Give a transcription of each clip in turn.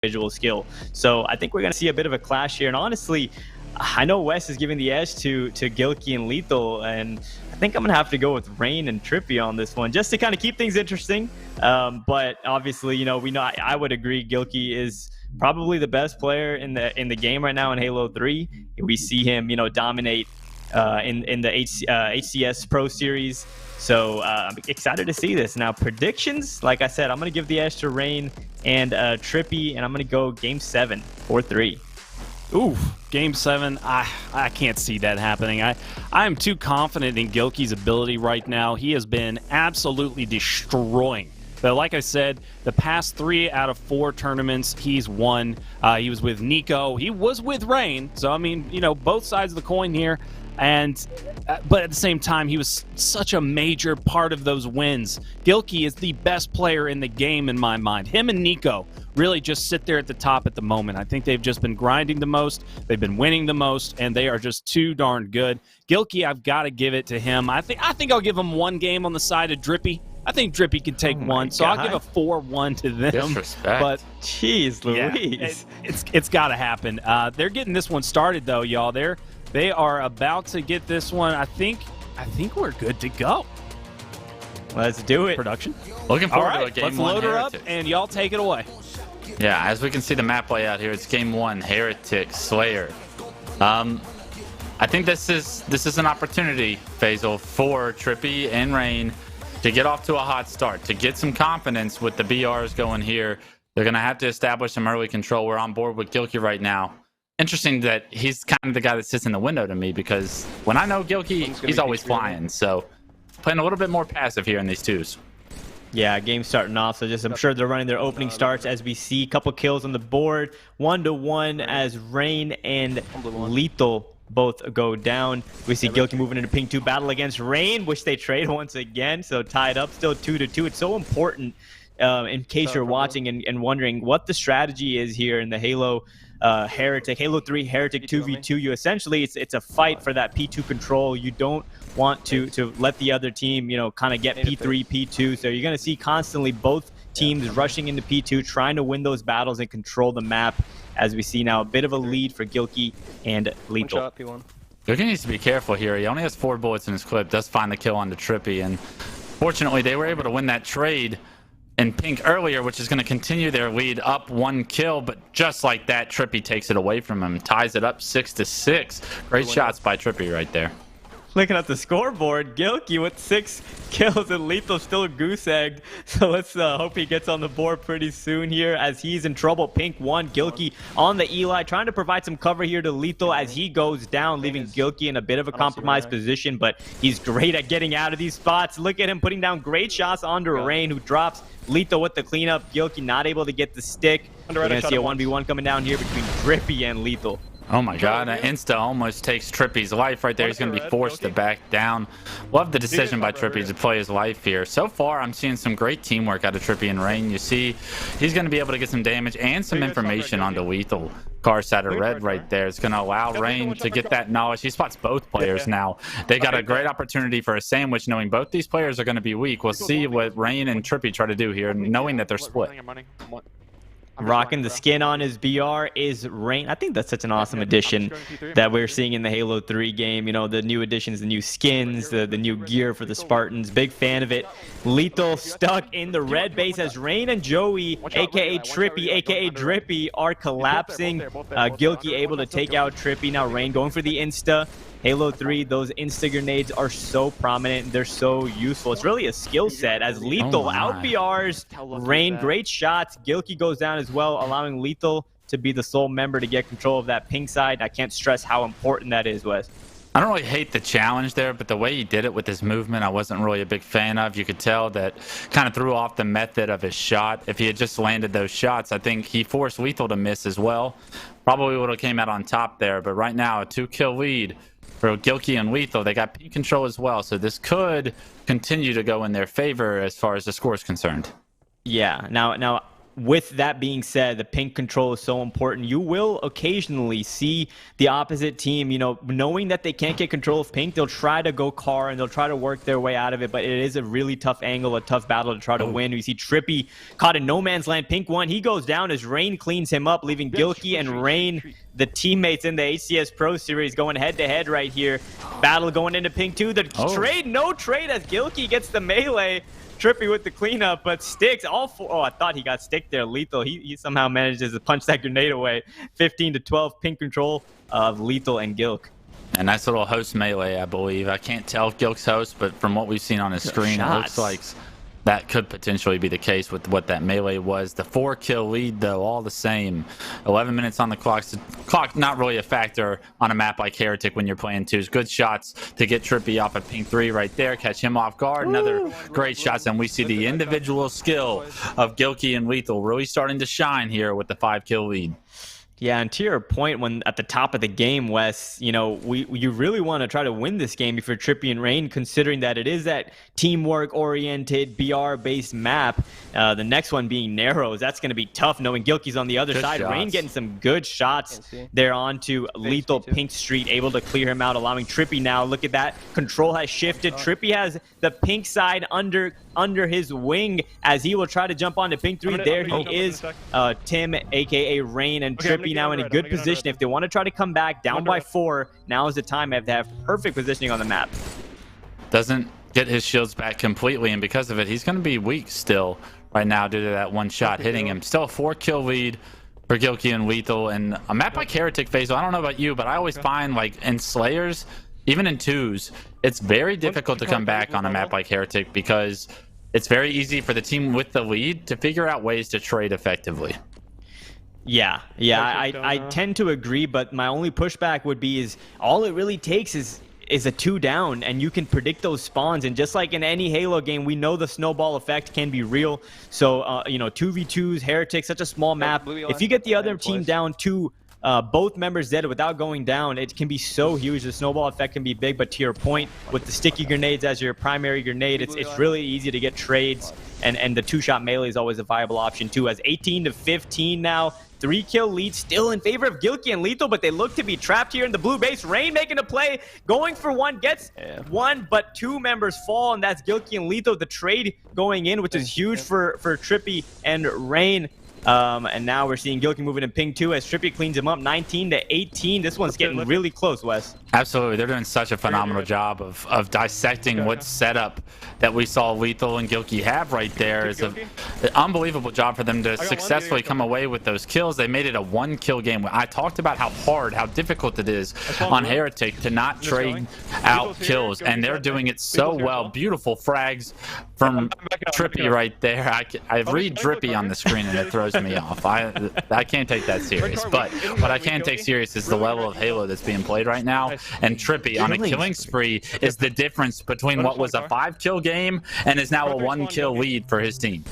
individual skill. So I think we're going to see a bit of a clash here. And honestly, I know Wes is giving the edge to Gilkey and Lethul, and I think I'm going to have to go with Rayne and Dripppey on this one, just to kind of keep things interesting. But obviously, you know, I would agree Gilkey is probably the best player in the game right now in Halo 3. We see him, you know, dominate in the HCS Pro Series. So I'm excited to see this. Now, predictions, like I said, I'm going to give the edge to Rayne and Dripppey, and I'm going to go Game 7, 4-3. Ooh, Game 7, I can't see that happening. I am too confident in Gilkey's ability right now. He has been absolutely destroying. But like I said, the past 3 out of 4 tournaments he's won. He was with Nico. He was with Rayne. So, I mean, you know, both sides of the coin here. And but at the same time, he was such a major part of those wins. Gilkey is the best player in the game in my mind. Him and Nico really just sit there at the top at the moment. I think they've just been grinding the most. They've been winning the most, and they are just too darn good. Gilkey, I've got to give it to him. I think I'll give him one game on the side of Dripppey. I think Dripppey can take one, so I'll give a 4-1 to them. Disrespect. But jeez Louise. Yeah, it's got to happen. They're getting this one started, though, y'all. They are about to get this one. I think we're good to go. Let's do it. Production. Looking forward to a let's Game 1 load her up, Heretic. and y'all take it away. Yeah, as we can see the map lay out here, it's Game 1, Heretic, Slayer. I think this is an opportunity, Faisal, for Dripppey and Rayne to get off to a hot start, to get some confidence with the BRs going here. They're going to have to establish some early control. We're on board with Gilkey right now. Interesting that he's kind of the guy that sits in the window to me, because when I know Gilkey, he's always flying. So playing a little bit more passive here in these twos. Yeah, game starting off. So I'm sure they're running their opening starts as we see a couple kills on the board. 1-1 as Rayne and Lethul both go down. We see Gilkey moving into ping 2 battle against Rayne, which they trade once again. So tied up still 2-2. It's so important in case you're watching and wondering what the strategy is here in the Halo Halo 3 Heretic 2v2. You essentially it's a fight for that P2 control. You don't want to let the other team, you know, kind of get P3, P2. So you're going to see constantly both teams rushing into P2, trying to win those battles and control the map. As we see now, a bit of a lead for Gilkey and Lethul. Gilkey needs to be careful here. He only has 4 bullets in his clip. Does find the kill on the Dripppey, and fortunately they were able to win that trade in pink earlier, which is going to continue their lead up 1 kill. But just like that, Dripppey takes it away from him, ties it up 6-6. Great shots by Dripppey right there. Looking at the scoreboard, Gilkey with 6 kills and Lethul still goose-egged. So let's hope he gets on the board pretty soon here as he's in trouble. Pink 1, Gilkey on the Eli, trying to provide some cover here to Lethul as he goes down, leaving Gilkey in a bit of a compromised position, but he's great at getting out of these spots. Look at him putting down great shots onto Rayne, who drops Lethul with the cleanup. Gilkey not able to get the stick. We're going to see a 1v1 coming down here between Dripppey and Lethul. Oh my god, an insta almost takes Dripppey's life right there. He's going to be forced to back down. Love the decision by Dripppey to play his life here. So far, I'm seeing some great teamwork out of Dripppey and Rayne. You see, he's going to be able to get some damage and some information onto Lethul. Cars out of red right there. It's going to allow Rayne to get that knowledge. He spots both players now. They got a great opportunity for a sandwich, knowing both these players are going to be weak. We'll see what Rayne and Dripppey try to do here, knowing that they're split. Rocking the skin on his BR is Rayne. I think that's such an awesome addition that we're seeing in the Halo 3 game. You know, the new additions, the new skins, the new gear for the Spartans. Big fan of it. Lethul stuck in the red base as Rayne and Joey, a.k.a. Dripppey, a.k.a. Dripppey, are collapsing. Gilkey able to take out Dripppey. Now Rayne going for the insta. Halo 3, those insta grenades are so prominent. They're so useful. It's really a skill set as Lethul out BRs. Rayne, great shots. Gilkey goes down as well, allowing Lethul to be the sole member to get control of that pink side. I can't stress how important that is, Wes. I don't really hate the challenge there, but the way he did it with his movement, I wasn't really a big fan of. You could tell that kind of threw off the method of his shot. If he had just landed those shots, I think he forced Lethul to miss as well. Probably would have came out on top there, but right now, a 2-kill lead for Gilkey and Lethul. They got P control as well, so this could continue to go in their favor as far as the score is concerned. Yeah, now with that being said, the pink control is so important. You will occasionally see the opposite team, knowing that they can't get control of pink, they'll try to go car and they'll try to work their way out of it. But it is a really tough angle, a tough battle to try to win. We see Dripppey caught in no man's land. Pink one, he goes down as Rayne cleans him up, leaving Gilkey and Rayne, the teammates in the HCS Pro Series, going head to head right here. Battle going into pink 2. The trade, no trade as Gilkey gets the melee. Dripppey with the cleanup, but sticks all four. Oh, I thought he got stick there. Lethul, he somehow manages to punch that grenade away. 15-12, pink control of Lethul and Gilk. And nice little host melee, I believe. I can't tell if Gilk's host, but from what we've seen on his screen, it looks like that could potentially be the case with what that melee was. The 4-kill lead, though, all the same. 11 minutes on the clock. So clock not really a factor on a map like Heretic when you're playing twos. Good shots to get Dripppey off at pink 3 right there. Catch him off guard. Another great shots. And we see the individual skill of Gilkey and Lethul really starting to shine here with the 5-kill lead. Yeah, and to your point, when at the top of the game, Wes, you really want to try to win this game if you're Dripppey and Rayne, considering that it is that teamwork-oriented, BR-based map. The next one being Narrows, that's going to be tough, knowing Gilkey's on the other side. Shots. Rayne getting some good shots there onto Lethul Pink Street, able to clear him out, allowing Dripppey now. Look at that. Control has shifted. Dripppey has the pink side under his wing as he will try to jump onto pink 3. There he is, Tim, a.k.a. Rayne, and Dripppey now in a good position. If they want to try to come back down by 4, now is the time. They have to have perfect positioning on the map. Doesn't get his shields back completely, and because of it, he's going to be weak still right now due to that one shot hitting him. Still a 4-kill lead for Gilkey and Lethul. And a map like Heretic Phase, I don't know about you, but I always find, like, in Slayers, even in twos, it's very difficult to come back on a map like Heretic because it's very easy for the team with the lead to figure out ways to trade effectively. Yeah, I tend to agree, but my only pushback would be is all it really takes is a 2 down, and you can predict those spawns. And just like in any Halo game, we know the snowball effect can be real. So, 2v2s, Heretic, such a small map. If you get the other team down to both members dead without going down, it can be so huge. The snowball effect can be big, but to your point, with the sticky grenades as your primary grenade, it's really easy to get trades, and the 2-shot melee is always a viable option too. As 18-15 now, 3-kill lead still in favor of Gilkey and Lethul, but they look to be trapped here in the blue base. Rayne making a play, going for one, gets one, but 2 members fall, and that's Gilkey and Lethul. The trade going in, which is huge for Dripppey and Rayne. And now we're seeing Gilkey moving in ping 2 as Dripppey cleans him up 19-18. This one's getting really close, Wes. Absolutely. They're doing such a phenomenal job of dissecting what setup that we saw Lethul and Gilkey have right there. It's an unbelievable job for them to successfully come away with those kills. They made it a 1-kill game. I talked about how difficult it is on Heretic to not trade out kills, and they're doing it so well. Beautiful frags from Dripppey right there. I read Dripppey on the screen and it throws me off. I can't take that serious, but what I can take serious is the level of Halo that's being played right now. And Dripppey on a killing spree is the difference between what was a 5-kill game and is now a 1-kill lead for his team.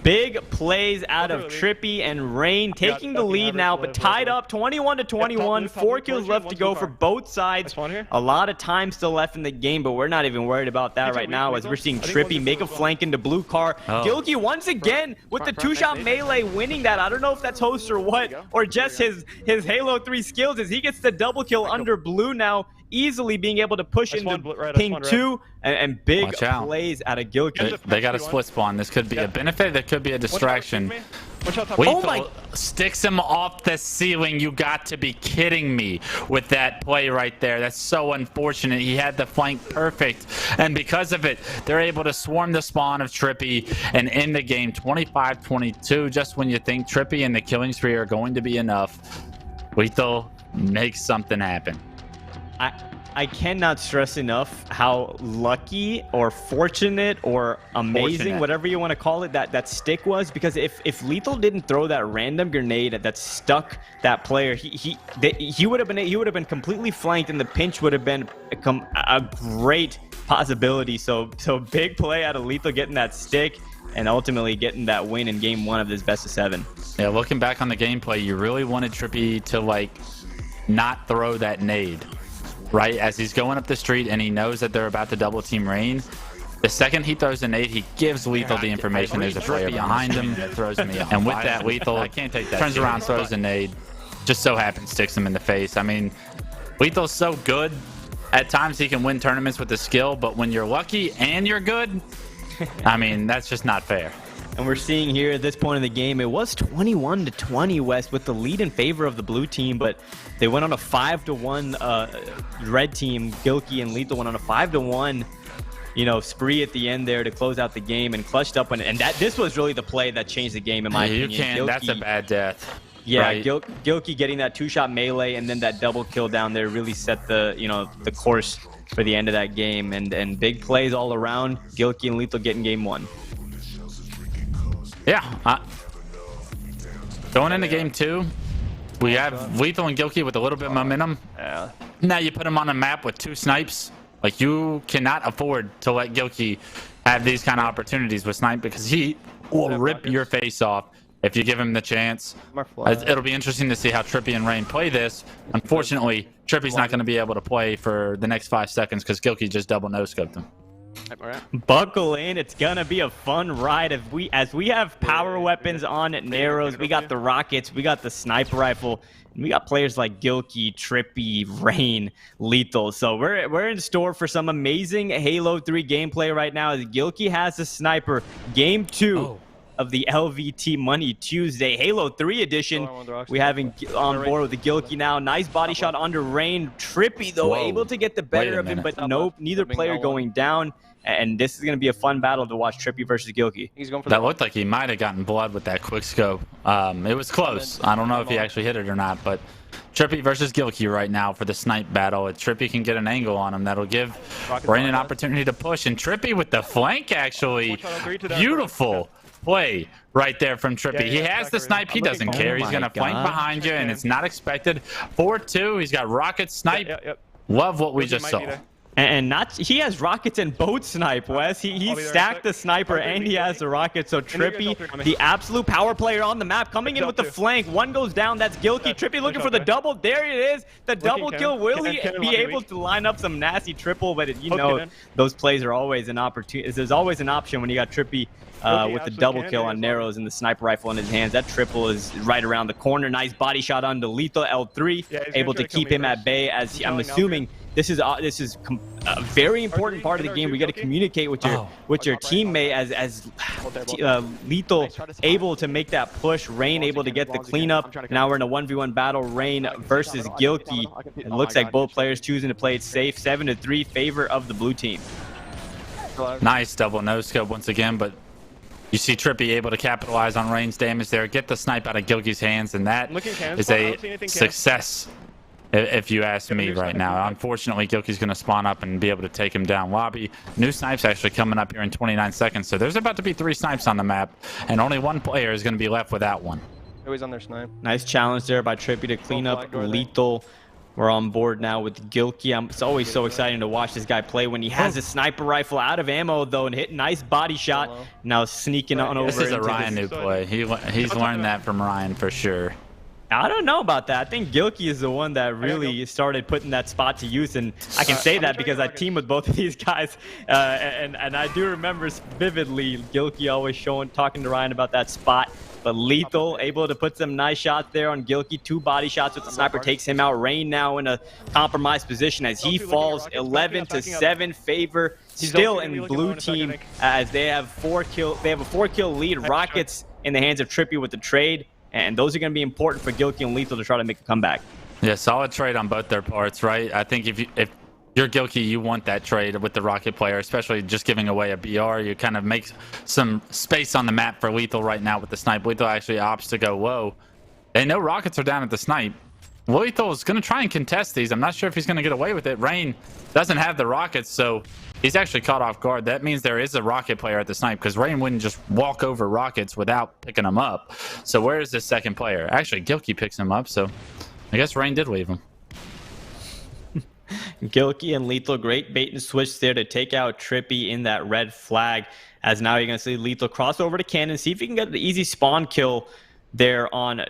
Big plays out of Dripppey and Rayne taking the lead now, but tied up 21-21. 4 kills left to go for both sides. A lot of time still left in the game, but we're not even worried about that right now as we're seeing Dripppey make a flank into blue car. Gilkey once again with the 2-shot melee winning that. I don't know if that's host or what, or just his Halo 3 skills as he gets the double kill under blue now, easily being able to push into ping 2 and big plays out of Gilkey. They got a split spawn. This could be a benefit. That could be a distraction. Lethul sticks him off the ceiling. You got to be kidding me with that play right there. That's so unfortunate. He had the flank perfect, and because of it, they're able to swarm the spawn of Dripppey and end the game 25-22. Just when you think Dripppey and the killing spree are going to be enough, Lethul makes something happen. I cannot stress enough how lucky or fortunate or amazing, whatever you want to call it, that stick was, because if Lethul didn't throw that random grenade that stuck that player, he would have been completely flanked, and the pinch would have been a great possibility. So big play out of Lethul getting that stick and ultimately getting that win in game 1 of this best of 7. Yeah, looking back on the gameplay, you really wanted Dripppey to not throw that nade. Right, as he's going up the street and he knows that they're about to double team Rayne, The second he throws a nade, he gives Lethul the information there's a player behind him that throws me off. And with that, Lethul turns around, throws a nade, just so happens sticks him in the face. I mean, Lethul's so good. At times he can win tournaments with the skill, but when you're lucky and you're good, I mean, that's just not fair. And we're seeing here at this point in the game, it was 21-20 West with the lead in favor of the blue team, but they went on a 5-1 red team. Gilkey and Lethul went on a 5-1 spree at the end there to close out the game and clutched up. And this was really the play that changed the game, in my opinion. You can't. That's a bad death. Yeah, right? Gilkey getting that 2-shot melee and then that double kill down there really set the the course for the end of that game. And big plays all around. Gilkey and Lethul getting game 1. Yeah. Going into game 2, we have Lethul and Gilkey with a little bit of momentum. Now you put them on a map with 2 snipes. Like, you cannot afford to let Gilkey have these kind of opportunities with snipe, because he will rip your face off if you give him the chance. It'll be interesting to see how Dripppey and Rayne play this. Unfortunately, Dripppey's not going to be able to play for the next 5 seconds because Gilkey just double no-scoped him. Buckle in, it's gonna be a fun ride. As we have power weapons on at Narrows, we got the rockets, we got the sniper rifle, and we got players like Gilkey, Dripppey, Rayne, Lethul. So we're in store for some amazing Halo 3 gameplay right now, as Gilkey has a sniper. Game 2 of the LVT Money Tuesday Halo 3 edition. We having on board with the Gilkey now. Nice body shot under Rayne. Dripppey though able to get the better of him, but neither player going down. And this is going to be a fun battle to watch, Dripppey versus Gilkey. That looked like he might have gotten blood with that quick scope. It was close. I don't know if he actually hit it or not, but Dripppey versus Gilkey right now for the snipe battle. If Dripppey can get an angle on him, that'll give Rayne an opportunity to push. And Dripppey with the flank, actually. Beautiful play right there from Dripppey. He has the snipe. He doesn't care. He's going to flank behind you, and it's not expected. 4-2. He's got rocket snipe. Love what we just saw. And he has rockets and both snipe, Wes. He stacked the sniper and he has the rocket. So Dripppey, the absolute power player on the map, coming in with the flank. One goes down. That's Gilkey. Dripppey looking for the double. There it is. The double kill. Will he be able to line up some nasty triple? But those plays are always an opportunity. There's always an option when you got Dripppey with the double kill on Narrows and the sniper rifle in his hands. That triple is right around the corner. Nice body shot onto Lethul. L3 able to keep him at bay, as I'm assuming. This is a very important part of the game. We got to communicate with your teammate as Lethul able to make that push. Rayne able to get the cleanup. Now we're in a 1v1 battle. Rayne versus Gilkey. It looks like both players choosing to play it safe. 7-3 favor of the blue team. Nice double no scope once again, but you see Dripppey able to capitalize on Rayne's damage there, get the snipe out of Gilkey's hands, and that is a success. If you ask me right now. Unfortunately, Gilkey's going to spawn up and be able to take him down lobby. New snipes actually coming up here in 29 seconds. So there's about to be 3 snipes on the map, and only 1 player is going to be left without one. Always on their snipe. Nice challenge there by Dripppey to clean up Lethul. We're on board now with Gilkey. It's always so exciting to watch this guy play when he has a sniper rifle out of ammo, though, and hit nice body shot. Now sneaking on over. This is a Ryan new play. He's learned that from Ryan for sure. I don't know about that. I think Gilkey is the one that really started putting that spot to use, and I can say that because I team with both of these guys, and I do remember vividly Gilkey always talking to Ryan about that spot. But Lethul able to put some nice shots there on Gilkey. 2 body shots with the sniper takes him out. Rayne now in a compromised position as he falls. 11-7 favor still in blue team as they have 4 kill. They have a 4-kill lead. Rockets in the hands of Dripppey with the trade. And those are going to be important for Gilkey and Lethul to try to make a comeback. Yeah, solid trade on both their parts, right? I think if you're Gilkey, you want that trade with the rocket player, especially just giving away a BR. You kind of make some space on the map for Lethul right now with the snipe. Lethul actually opts to go low. They know rockets are down at the snipe. Lethul is going to try and contest these. I'm not sure if he's going to get away with it. Rayne doesn't have the rockets, so he's actually caught off guard. That means there is a rocket player at the snipe, because Rayne wouldn't just walk over rockets without picking them up. So where is this second player? Actually, Gilkey picks him up, so I guess Rayne did leave him. Gilkey and Lethul, great bait and switch there to take out Dripppey in that red flag. As now you're going to see Lethul cross over to cannon, see if he can get the easy spawn kill there on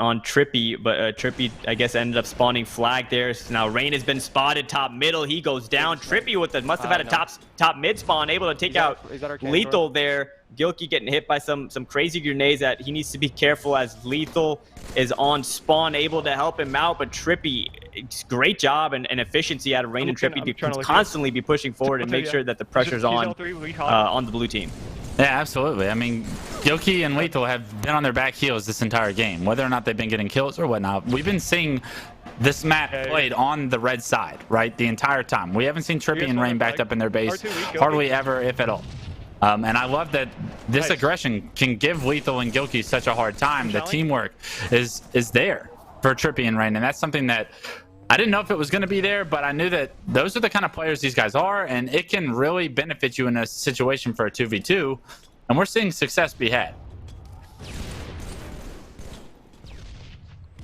on Dripppey, but Dripppey, I guess, ended up spawning flag there. So now Rayne has been spotted top middle. He goes down. Dripppey with the must have had a top mid spawn, able to take out Lethul there. Gilkey getting hit by some crazy grenades that he needs to be careful as Lethul is on spawn, able to help him out. But Dripppey, it's great job and efficiency out of Rayne and Dripppey to constantly be pushing forward and make sure that the pressure's on the blue team. Yeah, absolutely. I mean, Gilkey and Lethul have been on their back heels this entire game, whether or not they've been getting kills or whatnot. We've been seeing this map played on the red side, right, the entire time. We haven't seen Dripppey and Rayne backed up in their base hardly ever, if at all. And I love that this aggression can give Lethul and Gilkey such a hard time. The teamwork is there for Dripppey and Rayne, and that's something that I didn't know if it was going to be there, but I knew that those are the kind of players these guys are, and it can really benefit you in a situation for a 2v2, and we're seeing success be had.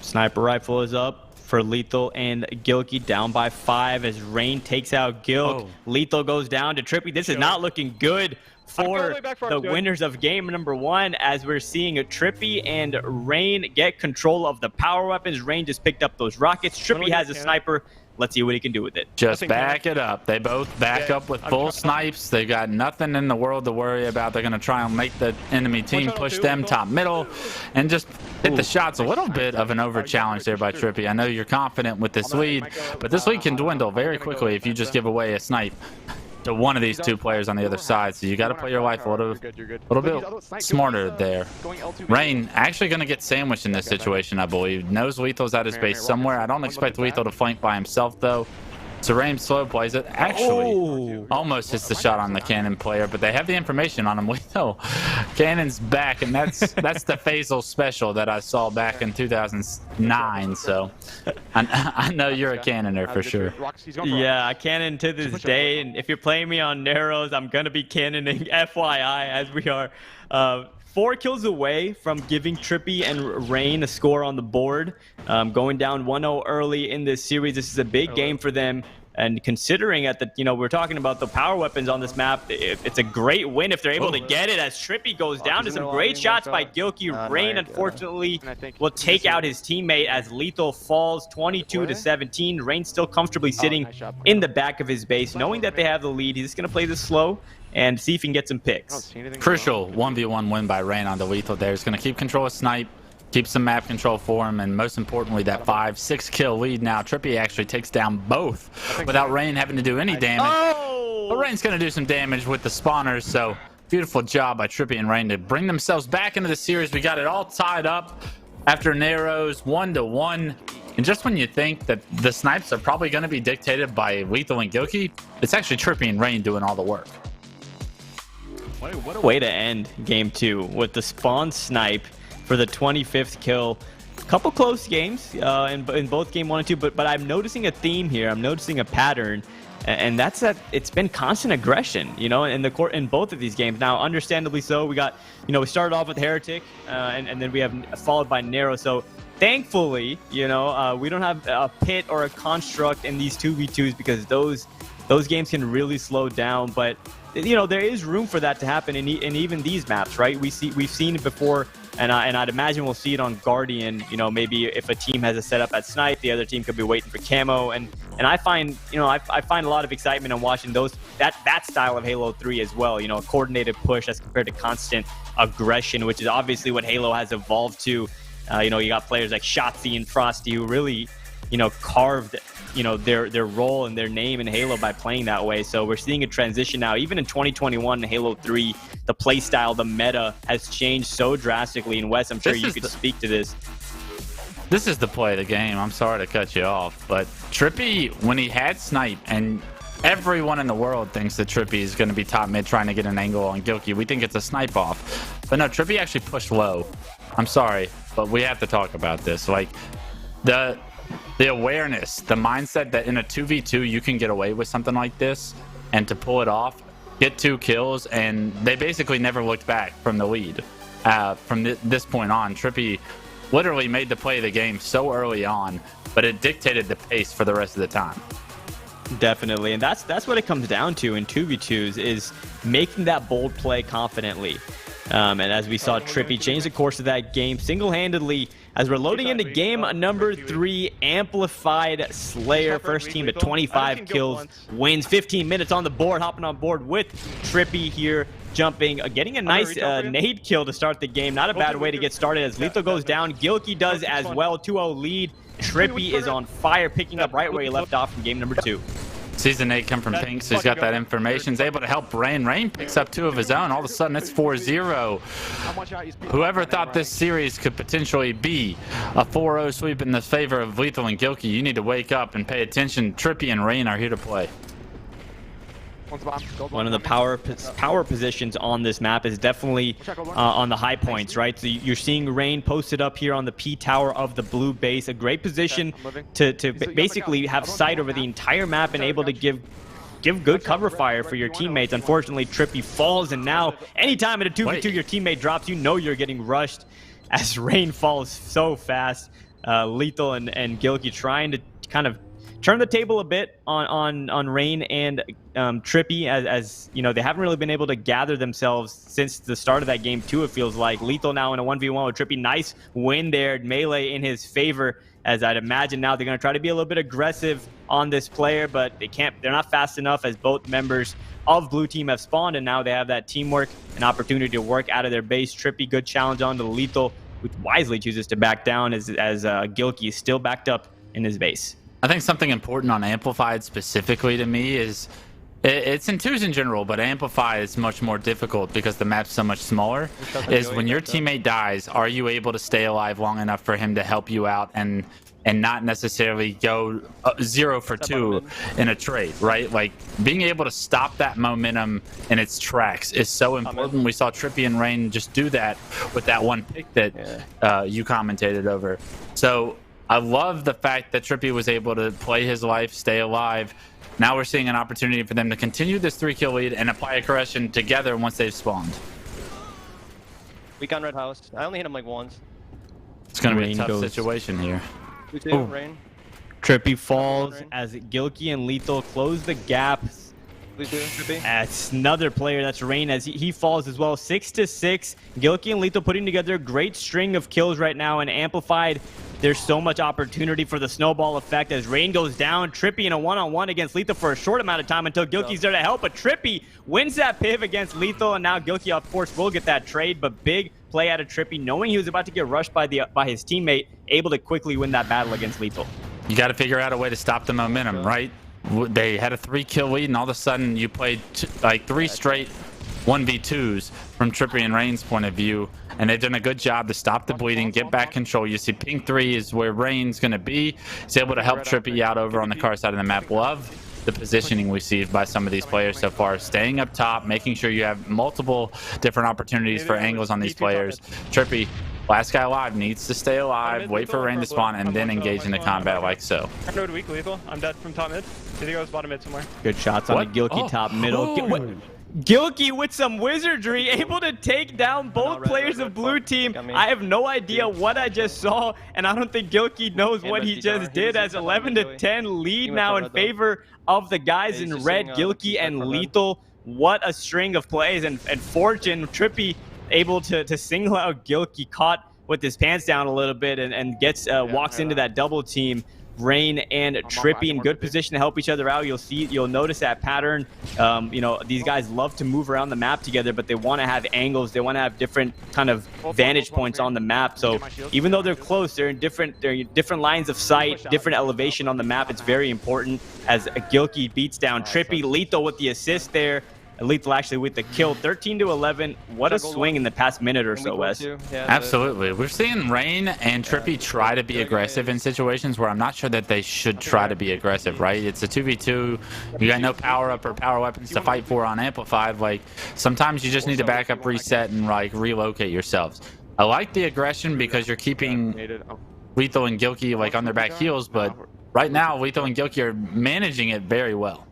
Sniper rifle is up for Lethul and Gilkey, down by 5 as Rayne takes out Gilk. Lethul goes down to Dripppey. This is not looking good for the winners of game number 1, as we're seeing a Dripppey and Rayne get control of the power weapons. Rayne just picked up those rockets. Dripppey has a sniper. Let's see what he can do with it. Just back it up. They both back up with full snipes. They got nothing in the world to worry about. They're going to try and make the enemy team push them top middle and just hit the shots. A little bit of an over challenge there by Dripppey. I know you're confident with this lead, but this lead can dwindle very quickly if you just give away a snipe to one of these two players on the other side. So you got to play your life a little bit smarter there. Rayne actually going to get sandwiched in this situation, I believe. Knows Lethal's at his base somewhere. I don't expect Lethul to flank by himself, though. So Rayne slow plays it. Actually, almost hits the shot on the cannon player, but they have the information on him. Lethul, cannon's back, and that's the Faisal special that I saw back in 2009. So I know you're a cannoner for sure. Yeah, I cannon to this day, and if you're playing me on narrows, I'm gonna be cannoning. FYI, as we are 4 kills away from giving Dripppey and Rayne a score on the board. Going down 1-0 early in this series. This is a big game for them. And considering at the, we're talking about the power weapons on this map, it's a great win if they're able to get it, as Dripppey goes down to some great shots by Gilkey. Rayne, unfortunately, will take out his teammate as Lethul falls 22-17. Rayne still comfortably sitting in the back of his base, knowing that they have the lead. He's just going to play this slow and see if he can get some picks. Crucial 1v1 win by Rayne on the Lethul there. He's going to keep control of snipe, keep some map control for him, and most importantly, that 5-6 kill lead now. Dripppey actually takes down both without Rayne having to do any damage. But Rayne's going to do some damage with the spawners, so beautiful job by Dripppey and Rayne to bring themselves back into the series. We got it all tied up after narrows, 1-1. And just when you think that the snipes are probably going to be dictated by Lethul and Gilkey, it's actually Dripppey and Rayne doing all the work. What a way to end game 2 with the spawn snipe for the 25th kill. Couple close games in both game 1 and 2, but I'm noticing a theme here. I'm noticing a pattern, and that's that it's been constant aggression, in the court in both of these games. Now, understandably so, we got, we started off with Heretic, and then we have followed by Narrow. So thankfully, we don't have a pit or a construct in these 2v2s, because those games can really slow down. But there is room for that to happen in even these maps, right? We've seen it before, and I'd imagine we'll see it on Guardian. Maybe if a team has a setup at snipe, the other team could be waiting for camo, and I find I find a lot of excitement in watching that style of Halo 3 as well. A coordinated push as compared to constant aggression, which is obviously what Halo has evolved to. You got players like Shotzi and Frosty who really carved their role and their name in Halo by playing that way. So we're seeing a transition now. Even in 2021 in Halo 3, the play style, the meta has changed so drastically. And Wes, I'm sure you could speak to this. This is the play of the game. I'm sorry to cut you off, but Dripppey, when he had snipe, and everyone in the world thinks that Dripppey is going to be top mid trying to get an angle on Gilkey. We think it's a snipe off, but no, Dripppey actually pushed low. I'm sorry, but we have to talk about this. Like the awareness, the mindset that in a 2v2 you can get away with something like this, and to pull it off, get 2 kills, and they basically never looked back from the lead. From this point on, Dripppey literally made the play of the game so early on, but it dictated the pace for the rest of the time. Definitely, and that's what it comes down to in 2v2s, is making that bold play confidently. And as we saw Dripppey change the course of that game single-handedly, As we're loading into game number 3, Amplified Slayer, first team to 25 kills, wins 15 minutes on the board, hopping on board with Dripppey here, jumping, getting a nice nade kill to start the game. Not a bad way to get started as Lethul goes down. Gilkey does as well, 2-0 lead. Dripppey is on fire, picking up right where he left off from game number 2. Sees the nade come from Pink, so he's got that information. He's able to help Rayne. Rayne picks up 2 of his own. All of a sudden, it's 4-0. Whoever thought this series could potentially be a 4-0 sweep in the favor of Lethul and Gilkey, you need to wake up and pay attention. Dripppey and Rayne are here to play. One of the power positions on this map is definitely on the high points, right? So you're seeing Rayne posted up here on the P tower of the blue base, a great position to basically have sight over the entire map and able to give good cover fire for your teammates. Unfortunately, Dripppey falls, and now anytime in a 2v2 your teammate drops, you know you're getting rushed as Rayne falls so fast. Lethul and Gilkey trying to kind of turn the table a bit on Rayne and Dripppey, as you know, they haven't really been able to gather themselves since the start of that game too, it feels like. Lethul now in a 1v1 with Dripppey. Nice win there, melee in his favor, as I'd imagine now they're going to try to be a little bit aggressive on this player, but they're not fast enough, as both members of blue team have spawned, and now they have that teamwork, an opportunity to work out of their base. Dripppey, good challenge on to Lethul, who wisely chooses to back down as Gilkey is still backed up in his base. I think something important on Amplified specifically to me is, it's in 2s in general, but Amplified is much more difficult because the map's so much smaller, is when your teammate dies, are you able to stay alive long enough for him to help you out and not necessarily go 0 for 2 in a trade, right? Like, being able to stop that momentum in its tracks is so important. We saw Dripppey and Rayne just do that with that one pick that you commentated over. So I love the fact that Dripppey was able to play his life, stay alive. Now we're seeing an opportunity for them to continue this 3-kill lead and apply aggression together once they've spawned. Weak on red house. I only hit him like once. It's going to be a tough situation here. Rayne. Dripppey falls as Gilkey and Lethul close the gap. That's another player, that's Rayne, as he falls as well. 6-6. Gilkey and Lethul putting together a great string of kills right now, and Amplified, there's so much opportunity for the snowball effect as Rayne goes down. Dripppey in a one-on-one against Lethul for a short amount of time until Gilkey's there to help, but Dripppey wins that piv against Lethul, and now Gilkey, of course, will get that trade, but big play out of Dripppey, knowing he was about to get rushed by his teammate, able to quickly win that battle against Lethul. You got to figure out a way to stop the momentum, right? They had a 3-kill lead, and all of a sudden you played like 3 straight 1v2s from Dripppey and Rayne's point of view, and they've done a good job to stop the bleeding, get back control. You see Pink 3 is where Rayne's going to be. He's able to help Dripppey out over on the car side of the map. Love the positioning we see by some of these players so far, staying up top, making sure you have multiple different opportunities for angles on these players. Dripppey, last guy alive, needs to stay alive, wait for Rayne to spawn, and then engage into combat like so. Road weak, Lethul. I'm dead from top mid. I think I was bottom mid somewhere. Good shots on the Gilkey top middle. Gilkey with some wizardry, able to take down both players of blue team. I have no idea what I just saw, and I don't think Gilkey knows what he just did, as 11-10 lead now in favor of the guys in red, Gilkey and Lethul. What a string of plays, and fortune, Dripppey able to single out Gilkey, caught with his pants down a little bit, and gets walks into that double team. Rayne and Dripppey in good position to help each other out. You'll notice that pattern. You know, these guys love to move around the map together, but they want to have angles. They want to have different kind of vantage points on the map. So even though they're close, they're in different lines of sight, different elevation on the map. It's very important as Gilkey beats down Dripppey. Lethul with the assist there. Lethul actually with the kill. 13-11. What a swing in the past minute or so, Wes. Absolutely. We're seeing Rayne and Dripppey try to be aggressive in situations where I'm not sure that they should try to be aggressive, right? It's a 2v2. You got no power up or power weapons to fight for on Amplified. Like, sometimes you just need to back up, reset, and like relocate yourselves. I like the aggression because you're keeping Lethul and Gilkey like on their back heels, but right now Lethul and Gilkey are managing it very well.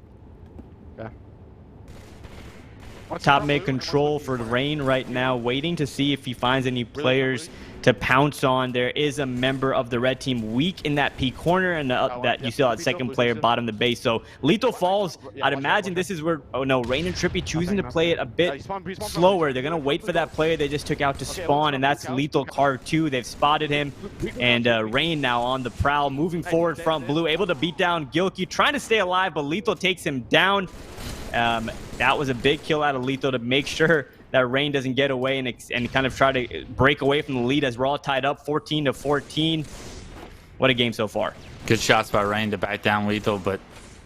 top mid control for Rayne right now, waiting to see if he finds any players to pounce on. There is a member of the red team weak in that P corner, and that you saw that second player bottom the base. So Lethul falls. I'd imagine this is where, oh no, Rayne and Dripppey choosing to play it a bit slower. They're going to wait for that player they just took out to spawn, and that's Lethul Car 2. They've spotted him, and Rayne now on the prowl, moving forward from blue, able to beat down Gilkey, trying to stay alive, but Lethul takes him down. That was a big kill out of Lethul to make sure that Rayne doesn't get away and kind of try to break away from the lead as we're all tied up 14-14. What a game so far. Good shots by Rayne to back down Lethul, but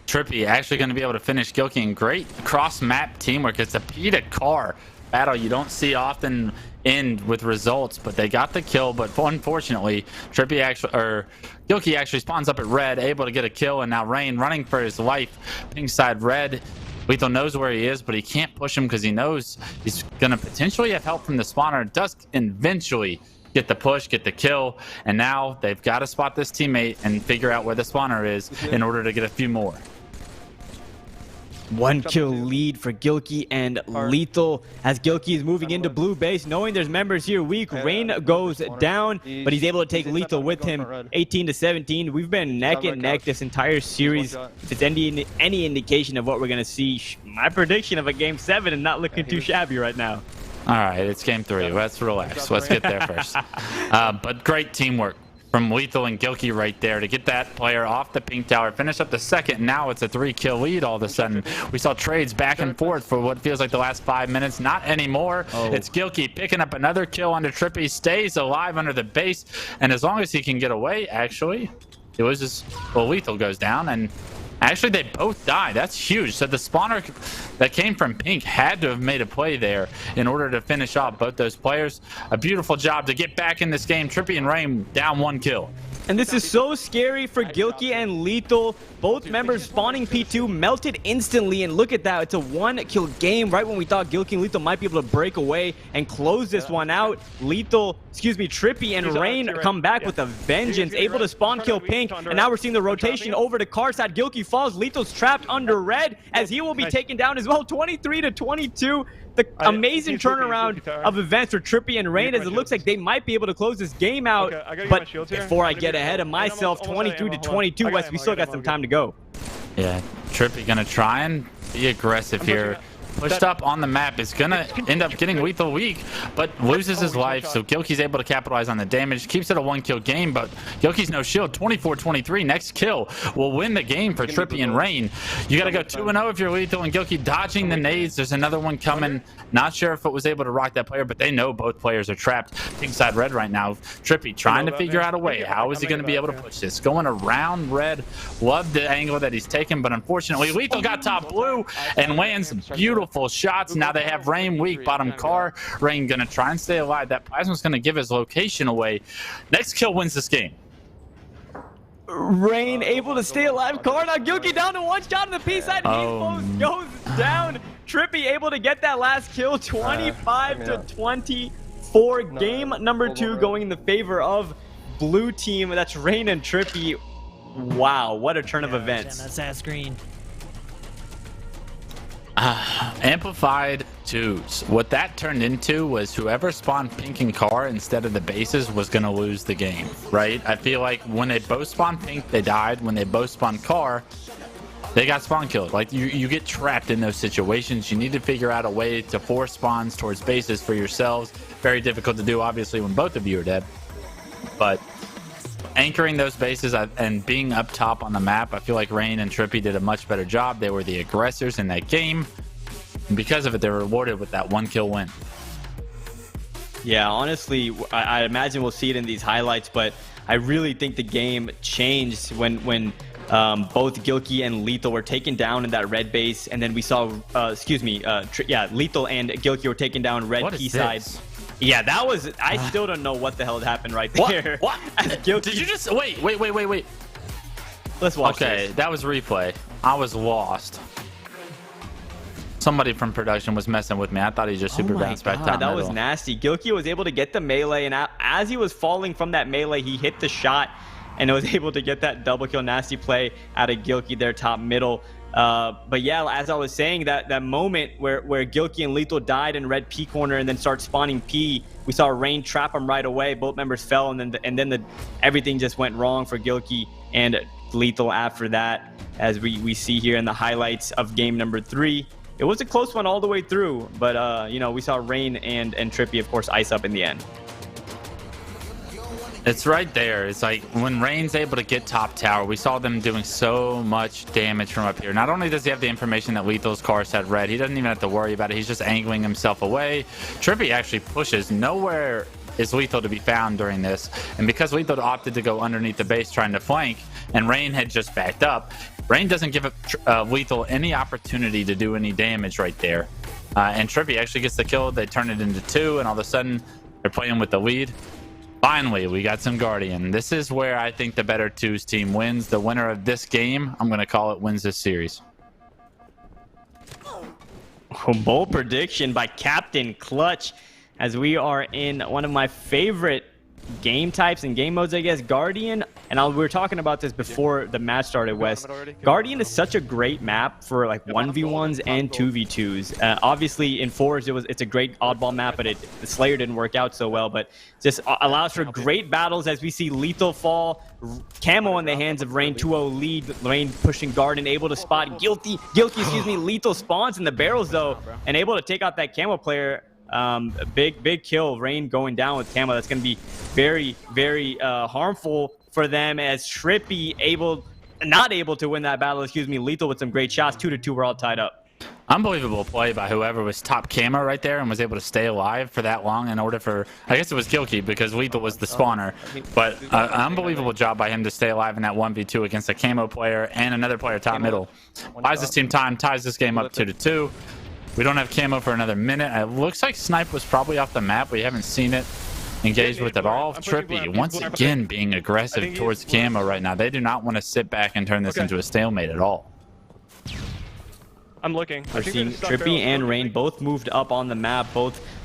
Dripppey actually going to be able to finish Gilkey in great cross-map teamwork. It's a P to car battle you don't see often end with results, but they got the kill. But unfortunately, Gilkey actually spawns up at red, able to get a kill, and now Rayne running for his life. Pink side red. Lethul knows where he is, but he can't push him because he knows he's going to potentially have help from the spawner. Does eventually get the push, get the kill, and now they've got to spot this teammate and figure out where the spawner is in order to get a few more. One kill lead for Gilkey and Lethul as Gilkey is moving into blue base, knowing there's members here weak. Rayne goes down, but he's able to take Lethul with him. 18-17. We've been neck and neck this entire series. If it's any indication of what we're gonna see, my prediction of a game 7 and not looking too shabby right now. All right, it's game 3. Let's relax. Let's get there first. But great teamwork from Lethul and Gilkey right there to get that player off the pink tower, finish up the second. Now it's a 3-kill lead all of a sudden. We saw trades back and forth for what feels like the last 5 minutes. Not anymore. It's Gilkey picking up another kill under Dripppey, stays alive under the base, and as long as he can get away, actually, it was just, well, Lethul goes down, and actually they both die. That's huge. So the spawner that came from pink had to have made a play there in order to finish off both those players. A beautiful job to get back in this game. Dripppey and Rayne down 1 kill. And this is so scary for Gilkey and Lethul. Both members spawning P2 melted instantly, and look at that. It's a 1-kill game right when we thought Gilkey and Lethul might be able to break away and close this one out. Dripppey and Rayne come back with a vengeance, able to spawn kill pink, and now we're seeing the rotation over to car side. Gilkey falls. Lethul's trapped under red as he will be taken down as well. 23-22. The amazing turnaround of events for Dripppey and Rayne, as it looks like they might be able to close this game out. But before I get ahead of myself, 23-22, Wes, we still got some time to go. Yeah, Dripppey gonna try and be aggressive here. Pushed up on the map is gonna end up getting Lethul weak, but loses his life. So Gilkey's able to capitalize on the damage, keeps it a 1-kill game, but Gilkey's no shield. 24-23. Next kill will win the game for Dripppey and Rayne. You gotta go 2-0 if you're Lethul and Gilkey dodging the nades. There's another one coming. Not sure if it was able to rock that player, but they know both players are trapped. Pink side red right now. Dripppey trying to figure out a way. How is he gonna be able to push this? Going around red. Love the angle that he's taken, but unfortunately Lethul got top blue and lands beautiful shots. Now they have Rayne weak, bottom car. Rayne gonna try and stay alive. That plasma's gonna give his location away. Next kill wins this game. Rayne able to stay alive. Car now Gilkey down to 1 shot on the P side. He goes down. Dripppey able to get that last kill. 25-24. Game number 2 going in the favor of blue team. That's Rayne and Dripppey. Wow, what a turn of events. That sad screen. Amplified 2s. What that turned into was whoever spawned pink and car instead of the bases was going to lose the game, right? I feel like when they both spawned pink, they died. When they both spawned car, they got spawn killed. Like, you get trapped in those situations. You need to figure out a way to force spawns towards bases for yourselves. Very difficult to do, obviously, when both of you are dead. But anchoring those bases and being up top on the map, I feel like Rayne and Dripppey did a much better job. They were the aggressors in that game, and because of it, they were rewarded with that 1-kill win. Yeah, honestly, I imagine we'll see it in these highlights, but I really think the game changed when both Gilkey and Lethul were taken down in that red base, and then we saw, Lethul and Gilkey were taken down red P side. Yeah, that was, I still don't know what the hell happened right there. What? Did you just, wait. Let's watch Okay, this. that was replay. I was lost. Somebody from production was messing with me. I thought he just super bounced back down. That was nasty. Gilkey was able to get the melee, and as he was falling from that melee, he hit the shot and was able to get that double kill. Nasty play out of Gilkey there top middle. But yeah, as I was saying, that moment where Gilkey and Lethul died in red P corner and then start spawning P, we saw Rayne trap him right away. Both members fell, and then everything just went wrong for Gilkey and Lethul after that, as we see here in the highlights of game number 3. It was a close one all the way through, but you know, we saw Rayne and Dripppey, of course, ice up in the end. It's right there. It's like when Rayne's able to get top tower, we saw them doing so much damage from up here. Not only does he have the information that Lethul's car said red, he doesn't even have to worry about it. He's just angling himself away. Dripppey actually pushes. Nowhere is Lethul to be found during this. And because Lethul opted to go underneath the base trying to flank, and Rayne had just backed up, Rayne doesn't give Lethul any opportunity to do any damage right there. And Dripppey actually gets the kill. They turn it into 2, and all of a sudden, they're playing with the lead. Finally, we got some Guardian. This is where I think the better 2's team wins. The winner of this game, I'm going to call it, wins this series. Bold prediction by Captain Clutch, as we are in one of my favorite game types and game modes, I guess, Guardian. And we were talking about this before the match started, Wes. Guardian is such a great map for like 1v1s and 2v2s. Obviously in 4s it's a great oddball map, but the Slayer didn't work out so well, but just allows for great battles as we see Lethul fall, camo in the hands of Rayne, 2-0 lead. Rayne pushing guard and able to spot Gilkey, excuse me. Lethul spawns in the barrels though, and able to take out that camo player. Big kill. Rayne going down with camo. That's going to be very, very harmful for them, as Dripppey not able to win that battle. Excuse me. Lethul with some great shots. 2-2. We're all tied up. Unbelievable play by whoever was top camo right there and was able to stay alive for that long in order for, I guess it was Gilkey because Lethul was the spawner. But unbelievable job by him to stay alive in that 1v2 against a camo player and another player top middle. Buys this team time, ties this game up 2-2. We don't have camo for another minute. It looks like Snipe was probably off the map. We haven't seen it engaged with at all. Dripppey, once again, being aggressive towards camo right now. They do not want to sit back and turn this into a stalemate at all. I'm looking. We're seeing Dripppey and Rayne both moved up on the map.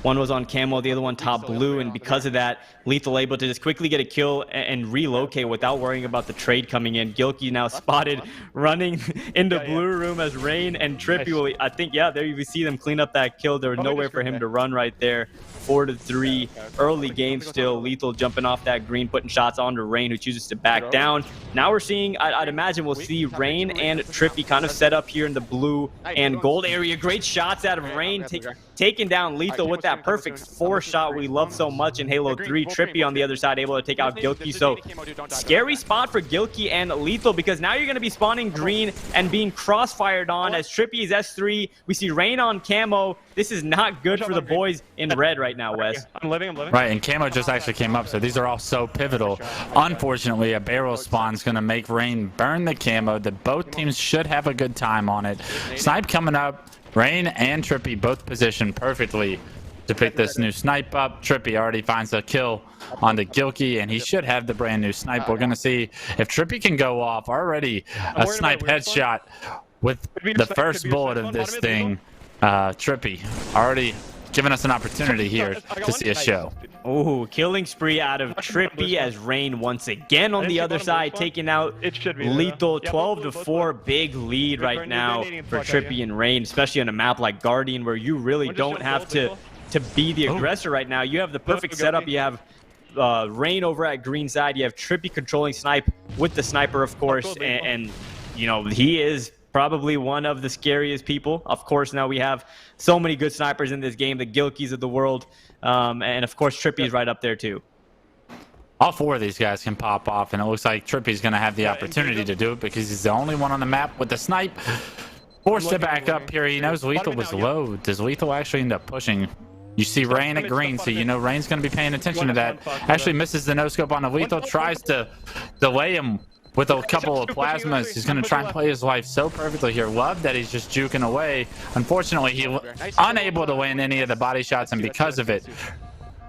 One was on camo, the other one top blue, and because of that, Lethul able to just quickly get a kill and relocate without worrying about the trade coming in. Gilkey now spotted running into blue room as Rayne and Dripppey. I think, yeah, there you see them clean up that kill. There was nowhere for him to run right there. 4-3, early game still. Lethul jumping off that green, putting shots onto Rayne, who chooses to back down. Now we're seeing, I'd imagine we'll see Rayne and Dripppey kind of set up here in the blue and gold area. Great shots out of Rayne, taking down Lethul with that perfect 4 shot we love so much in Halo 3. Dripppey on the other side able to take out Gilkey. So scary spot for Gilkey and Lethul, because now you're going to be spawning green and being crossfired on as Dripppey is S3. We see Rayne on camo. This is not good for the boys in red right now, Wes. I'm living. Right, and camo just actually came up, so these are all so pivotal. Unfortunately, a barrel spawn is going to make Rayne burn the camo. Both teams should have a good time on it. Snipe coming up. Rayne and Dripppey both positioned perfectly to pick this new snipe up. Dripppey already finds a kill on the Gilkey, and he should have the brand new snipe. We're going to see if Dripppey can go off. Already a snipe headshot with the first bullet of this thing. Dripppey already giving us an opportunity here to see a show. Oh, killing spree out of Dripppey as Rayne once again on the other side, taking out Lethul. 12-4, big lead right now for Dripppey and Rayne, especially on a map like Guardian, where you really don't have to be the aggressor right now. You have the perfect setup. You have Rayne over at green side. You have Dripppey controlling snipe with the sniper, of course, and you know, he is probably one of the scariest people. Of course, now we have so many good snipers in this game, the Gilkeys of the world, and of course Dripppey is right up there too. All 4 of these guys can pop off, and it looks like Dripppey's going to have the opportunity to do it because he's the only one on the map with the snipe. Forced to back up here. He knows Lethul was low. Does Lethul actually end up pushing? You see Rayne at green, so you know Rayne's going to be paying attention to that. Actually misses the no-scope on the Lethul, tries to delay him with a couple of plasmas. He's going to try and play his life so perfectly here. Love that he's just juking away. Unfortunately, he's unable to win any of the body shots, and because of it,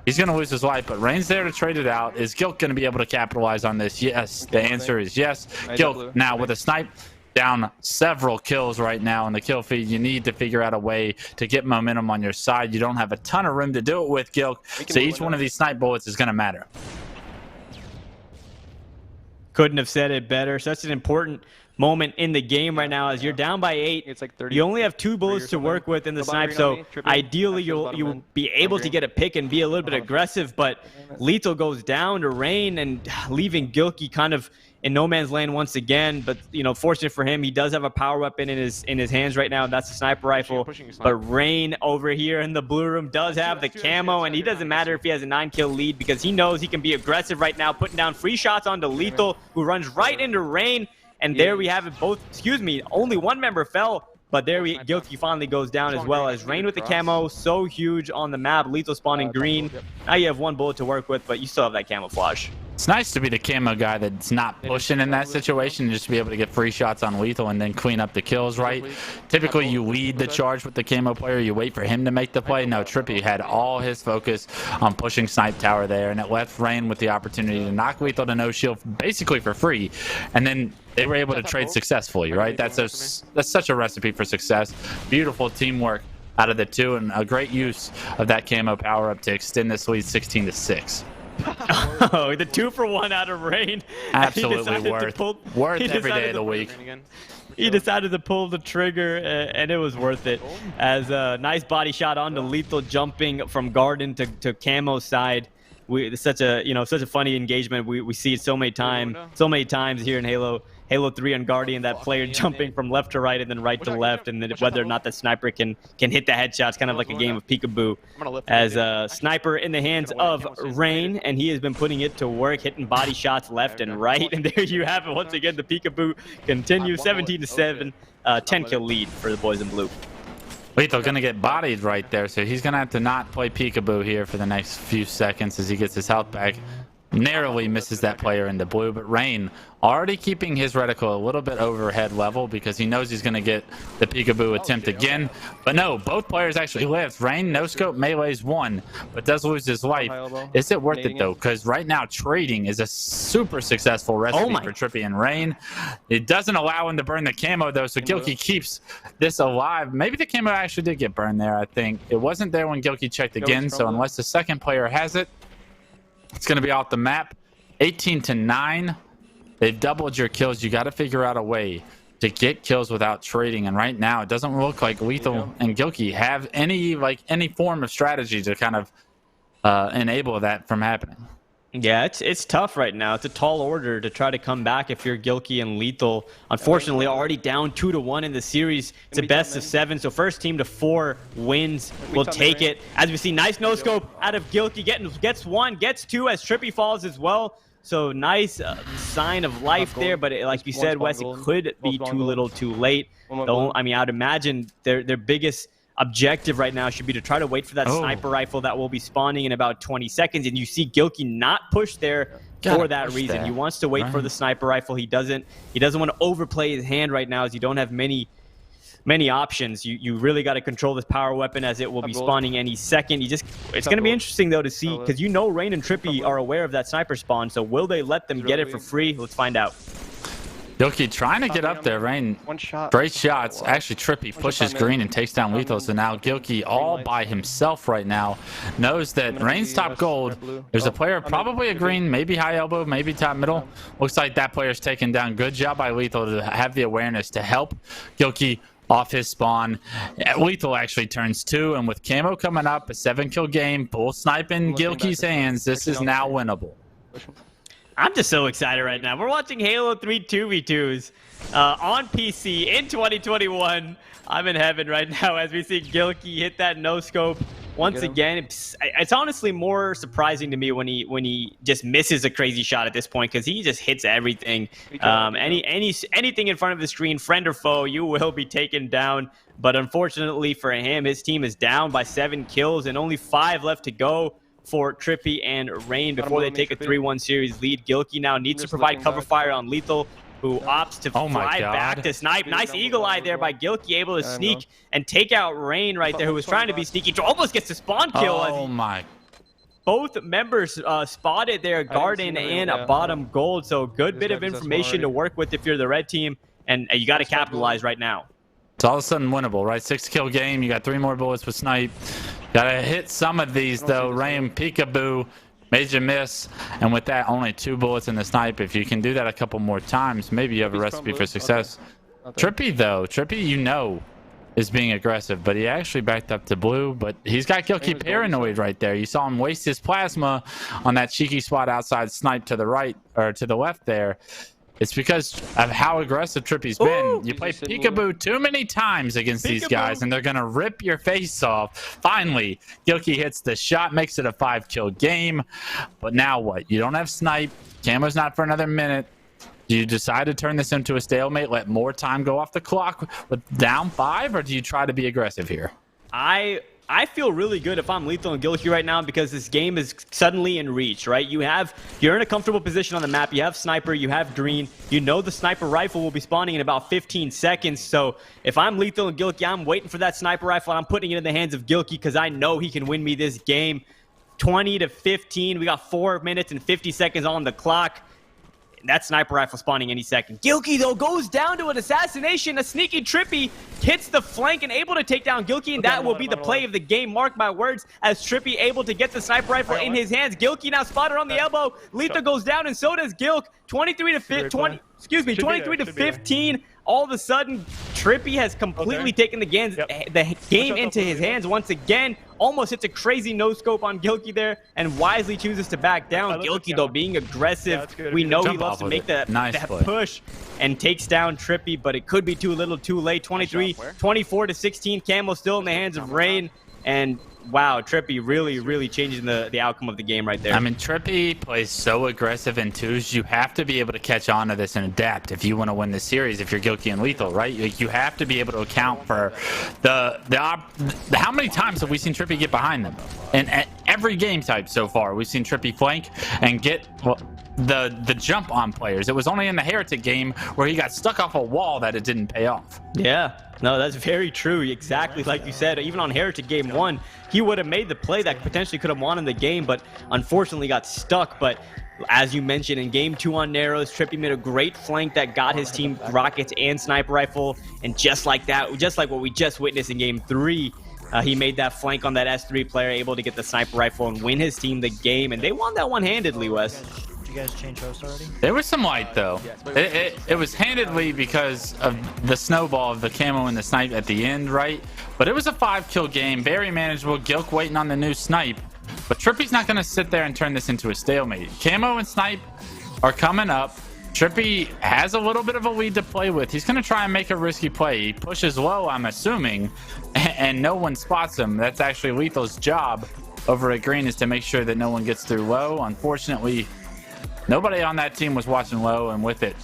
he's going to lose his life. But Rayne's there to trade it out. Is Gilk going to be able to capitalize on this? Yes. The answer is yes. Gilk now with a snipe, down several kills right now in the kill feed. You need to figure out a way to get momentum on your side. You don't have a ton of room to do it with, Gilk, so each one of these snipe bullets is going to matter. Couldn't have said it better. Such an important moment in the game right now as you're down by 8. It's like 30. You only have 2 bullets to work with in the snipe, so ideally you'll be able to get a pick and be a little bit aggressive, but Lethul goes down to Rayne and leaving Gilkey kind of in no man's land once again. But you know, fortunate for him, he does have a power weapon in his hands right now, and that's a sniper rifle. But Rayne over here in the blue room does have the camo, and he doesn't matter if he has a 9-kill lead because he knows he can be aggressive right now, putting down free shots onto Lethul, who runs right into Rayne. And there we have it both. Excuse me, only one member fell. But there Gilkey finally goes down as well as Rayne with the camo, so huge on the map. Lethul spawning green. Now you have 1 bullet to work with, but you still have that camouflage. It's nice to be the camo guy that's not pushing in that situation, just to be able to get free shots on Lethul and then clean up the kills, right? Typically, you lead the charge with the camo player. You wait for him to make the play. No, Dripppey had all his focus on pushing Snipe Tower there, and it left Rayne with the opportunity to knock Lethul to no shield basically for free. And then they were able to trade successfully, right? That's such a recipe for success. Beautiful teamwork out of the two, and a great use of that camo power-up to extend this lead 16-6. Oh, the 2-for-1 out of Rayne. Absolutely worth every day of the week. He decided to pull the trigger, and it was worth it. As a nice body shot onto Lethul, jumping from garden to camo side. It's such a funny engagement. We see it so many times here in Halo 3 on Guardian, that player jumping from left to right and then right to left, and then whether or not the sniper can hit the headshots, kind of like a game of peekaboo. As a sniper in the hands of Rayne, and he has been putting it to work, hitting body shots left and right, and there you have it once again. The peekaboo continues, 17-7, 10-kill lead for the boys in blue. Lethul gonna get bodied right there, so he's gonna have to not play peekaboo here for the next few seconds as he gets his health back. Narrowly misses that player in the blue, but Rayne already keeping his reticle a little bit overhead level because he knows he's going to get the peekaboo attempt again. But no, both players actually live. Rayne, no scope, melee's 1, but does lose his life. Is it worth it though? Because right now trading is a super successful recipe for Dripppey and Rayne. It doesn't allow him to burn the camo though, so Gilkey keeps this alive. Maybe the camo actually did get burned there, I think. It wasn't there when Gilkey checked again, so unless the second player has it, it's going to be off the map. 18-9. They've doubled your kills. You got to figure out a way to get kills without trading. And right now, it doesn't look like Lethul and Gilkey have any form of strategy to kind of enable that from happening. Yeah, it's tough right now. It's a tall order to try to come back if you're Gilkey and Lethul. Unfortunately, already down 2-1 in the series. It's a best of 7, so first team to 4 wins will take it. As we see, nice no-scope out of Gilkey. Gets 1, gets 2 as Dripppey falls as well. So nice sign of life there, but like you said, Wes, it could be too little too late. I mean, I'd imagine their biggest objective right now should be to try to wait for that sniper rifle that will be spawning in about 20 seconds. And you see Gilkey not push there for that reason. He wants to wait for the sniper rifle. He doesn't want to overplay his hand right now as you don't have many options. You really got to control this power weapon as it will be spawning any second. It's going to be interesting though to see, because you know Rayne and Dripppey are aware of that sniper spawn. So will they let them get it for free? Let's find out. Gilkey trying to get up there. Rayne, great shots. Actually, Dripppey pushes green and takes down Lethul. So now Gilkey all by himself right now knows that Rayne's top gold. There's a player, probably a green, maybe high elbow, maybe top middle. Looks like that player's taken down. Good job by Lethul to have the awareness to help Gilkey off his spawn. Lethul actually turns 2, and with camo coming up, a 7-kill game, full snipe in Gilkey's hands, this is now winnable. I'm just so excited right now. We're watching Halo 3 2v2s on PC in 2021. I'm in heaven right now as we see Gilkey hit that no-scope once again. It's honestly more surprising to me when he just misses a crazy shot at this point, because he just hits everything. Anything in front of the screen, friend or foe, you will be taken down. But unfortunately for him, his team is down by 7 kills and only 5 left to go for Dripppey and Rayne before they take a 3-1 series lead. Gilkey now needs to provide cover fire on Lethul, who opts to fly back to snipe. Nice eagle eye there by Gilkey, able to sneak and take out Rayne right there, who was trying to be sneaky. Almost gets the spawn kill. Oh my. Both members spotted their garden and a bottom gold, so good bit of information to work with if you're the red team, and you got to capitalize right now. It's all of a sudden winnable, right? 6-kill game. You got 3 more bullets with snipe. Gotta hit some of these though. Rayne peekaboo Major miss, and with that, only 2 bullets in the snipe. If you can do that a couple more times, maybe you have a recipe for success. Dripppey, though, Dripppey, is being aggressive, but he actually backed up to blue, but he's got Gilkey paranoid right there. You saw him waste his plasma on that cheeky spot outside snipe to the right, or to the left there. It's because of how aggressive Dripppey's been. You play peekaboo too many times against these guys, and they're going to rip your face off. Finally, Gilkey hits the shot, makes it a 5-kill game. But now what? You don't have snipe. Camo's not for another minute. Do you decide to turn this into a stalemate, let more time go off the clock with down 5, or do you try to be aggressive here? I feel really good if I'm Lethul and Gilkey right now, because this game is suddenly in reach, right? You're in a comfortable position on the map. You have sniper, you have green. You know the sniper rifle will be spawning in about 15 seconds. So if I'm Lethul and Gilkey, I'm waiting for that sniper rifle. I'm putting it in the hands of Gilkey because I know he can win me this game. 20-15. We got 4 minutes and 50 seconds on the clock. That sniper rifle spawning any second. Gilkey, though, goes down to an assassination. A sneaky Dripppey hits the flank and able to take down Gilkey, and that will be the play of the game. Mark my words, as Dripppey able to get the sniper rifle in his hands. Gilkey now spotted on the elbow. Lethul goes down, and so does Gilk. 23-15. All of a sudden, Dripppey has completely taken the game into his hands once again. Almost hits a crazy no-scope on Gilkey there, and wisely chooses to back down. Gilkey, though, being aggressive. We know he loves to make that push and takes down Dripppey, but it could be too little too late. 24-16. Camo still in the hands of Rayne, and wow, Dripppey really changing the outcome of the game right there. I mean, Dripppey plays so aggressive in 2s. You have to be able to catch on to this and adapt if you want to win this series. If you're Gilkey and Lethul, right? You have to be able to account for how many times have we seen Dripppey get behind them? And at every game type so far, we've seen Dripppey flank and get the jump on players. It was only in the Heretic game where he got stuck off a wall that it didn't pay off. Yeah. No, that's very true. Exactly like you said. Even on Heretic Game 1, he would have made the play that potentially could have won in the game, but unfortunately got stuck. But as you mentioned, in Game 2 on Narrows, Dripppey made a great flank that got his team rockets and sniper rifle. And just like that, just like what we just witnessed in Game 3, he made that flank on that S3 player, able to get the sniper rifle and win his team the game. And they won that one-handedly, Wes. You guys change host already? There was some light, though. It was handedly because of the snowball of the camo and the snipe at the end, right? But it was a 5-kill game, very manageable. Gilk waiting on the new snipe. But Dripppey's not going to sit there and turn this into a stalemate. Camo and snipe are coming up. Dripppey has a little bit of a lead to play with. He's going to try and make a risky play. He pushes low, I'm assuming, and no one spots him. That's actually Lethul's job over at green, is to make sure that no one gets through low. Unfortunately, nobody on that team was watching low, and with it,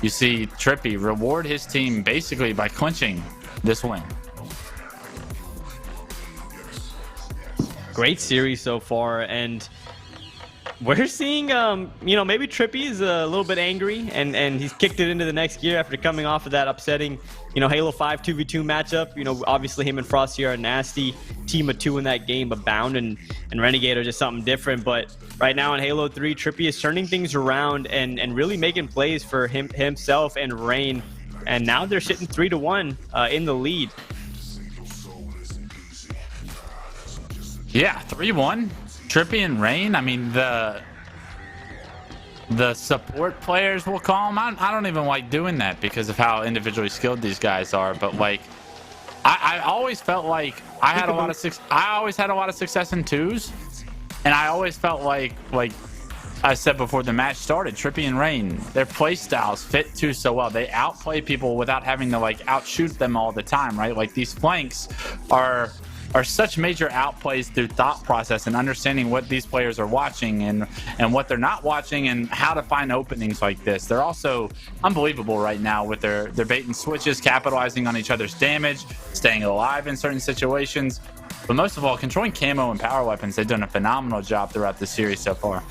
you see Dripppey reward his team basically by clinching this win. Great series so far, and we're seeing, maybe Dripppey is a little bit angry, and he's kicked it into the next gear after coming off of that upsetting, Halo 5 2v2 matchup. Obviously him and Frosty are a nasty team of 2 in that game, but Bound and Renegade are just something different. But right now in Halo 3, Dripppey is turning things around and really making plays for himself and Rayne, and now they're sitting 3-1 in the lead. Yeah, 3-1. Dripppey and Rayne. I mean, the support players, we'll call them. I don't even like doing that because of how individually skilled these guys are. But like, I always felt like I always had a lot of success in 2s, and I always felt like I said before the match started, Dripppey and Rayne, their play styles fit 2 so well. They outplay people without having to outshoot them all the time, right? Like, these flanks are such major outplays through thought process and understanding what these players are watching and what they're not watching and how to find openings like this. They're also unbelievable right now with their bait and switches, capitalizing on each other's damage, staying alive in certain situations. But most of all, controlling camo and power weapons. They've done a phenomenal job throughout the series so far.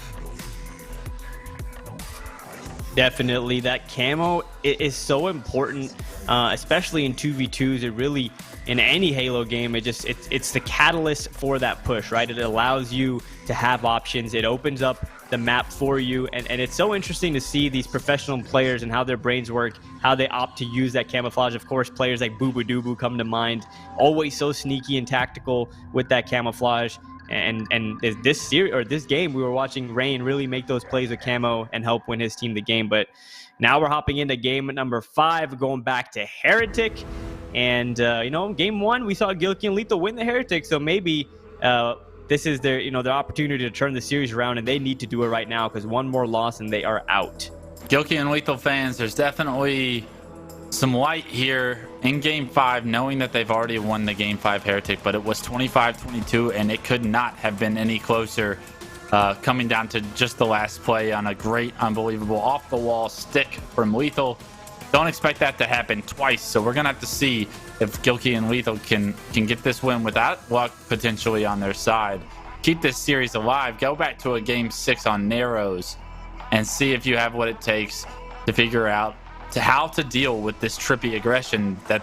Definitely, that camo is so important, especially in 2v2s. It really, in any Halo game, it's the catalyst for that push, right? It allows you to have options. It opens up the map for you, and it's so interesting to see these professional players and how their brains work, how they opt to use that camouflage. Of course, players like Boo Boo Doo Boo come to mind, always so sneaky and tactical with that camouflage. And this series or this game, we were watching Rayne really make those plays with camo and help win his team the game. But now we're hopping into game number 5, going back to Heretic. And game 1, we saw Gilkey and Lethul win the Heretic, so maybe this is their their opportunity to turn the series around, and they need to do it right now because one more loss and they are out. Gilkey and Lethul fans, there's definitely some light here in game 5, knowing that they've already won the game 5 Heretic, but it was 25-22, and it could not have been any closer, coming down to just the last play on a great, unbelievable off-the-wall stick from Lethul. Don't expect that to happen twice, so we're gonna have to see if Gilkey and Lethul can get this win without luck potentially on their side. Keep this series alive. Go back to a game 6 on Narrows and see if you have what it takes to figure out how to deal with this Dripppey aggression that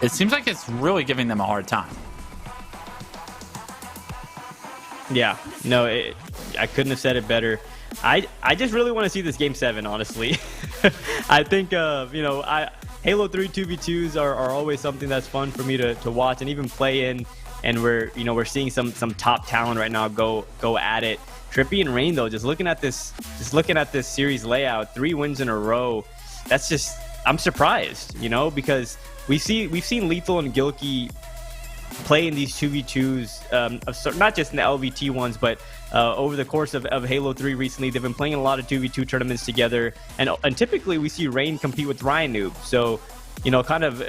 it seems like it's really giving them a hard time. Yeah, no, I couldn't have said it better. I just really want to see this game 7, honestly. I think Halo 3 2v2s are always something that's fun for me to watch and even play in, and we're seeing some top talent right now go at it. Dripppey and Rayne, though, just looking at this series layout, 3 wins in a row. That's just, I'm surprised, because we've seen Lethul and Gilkey play in these 2v2s, not just in the LVT ones, but over the course of Halo 3 recently. They've been playing a lot of 2v2 tournaments together, and typically we see Rayne compete with Ryan Noob. So, kind of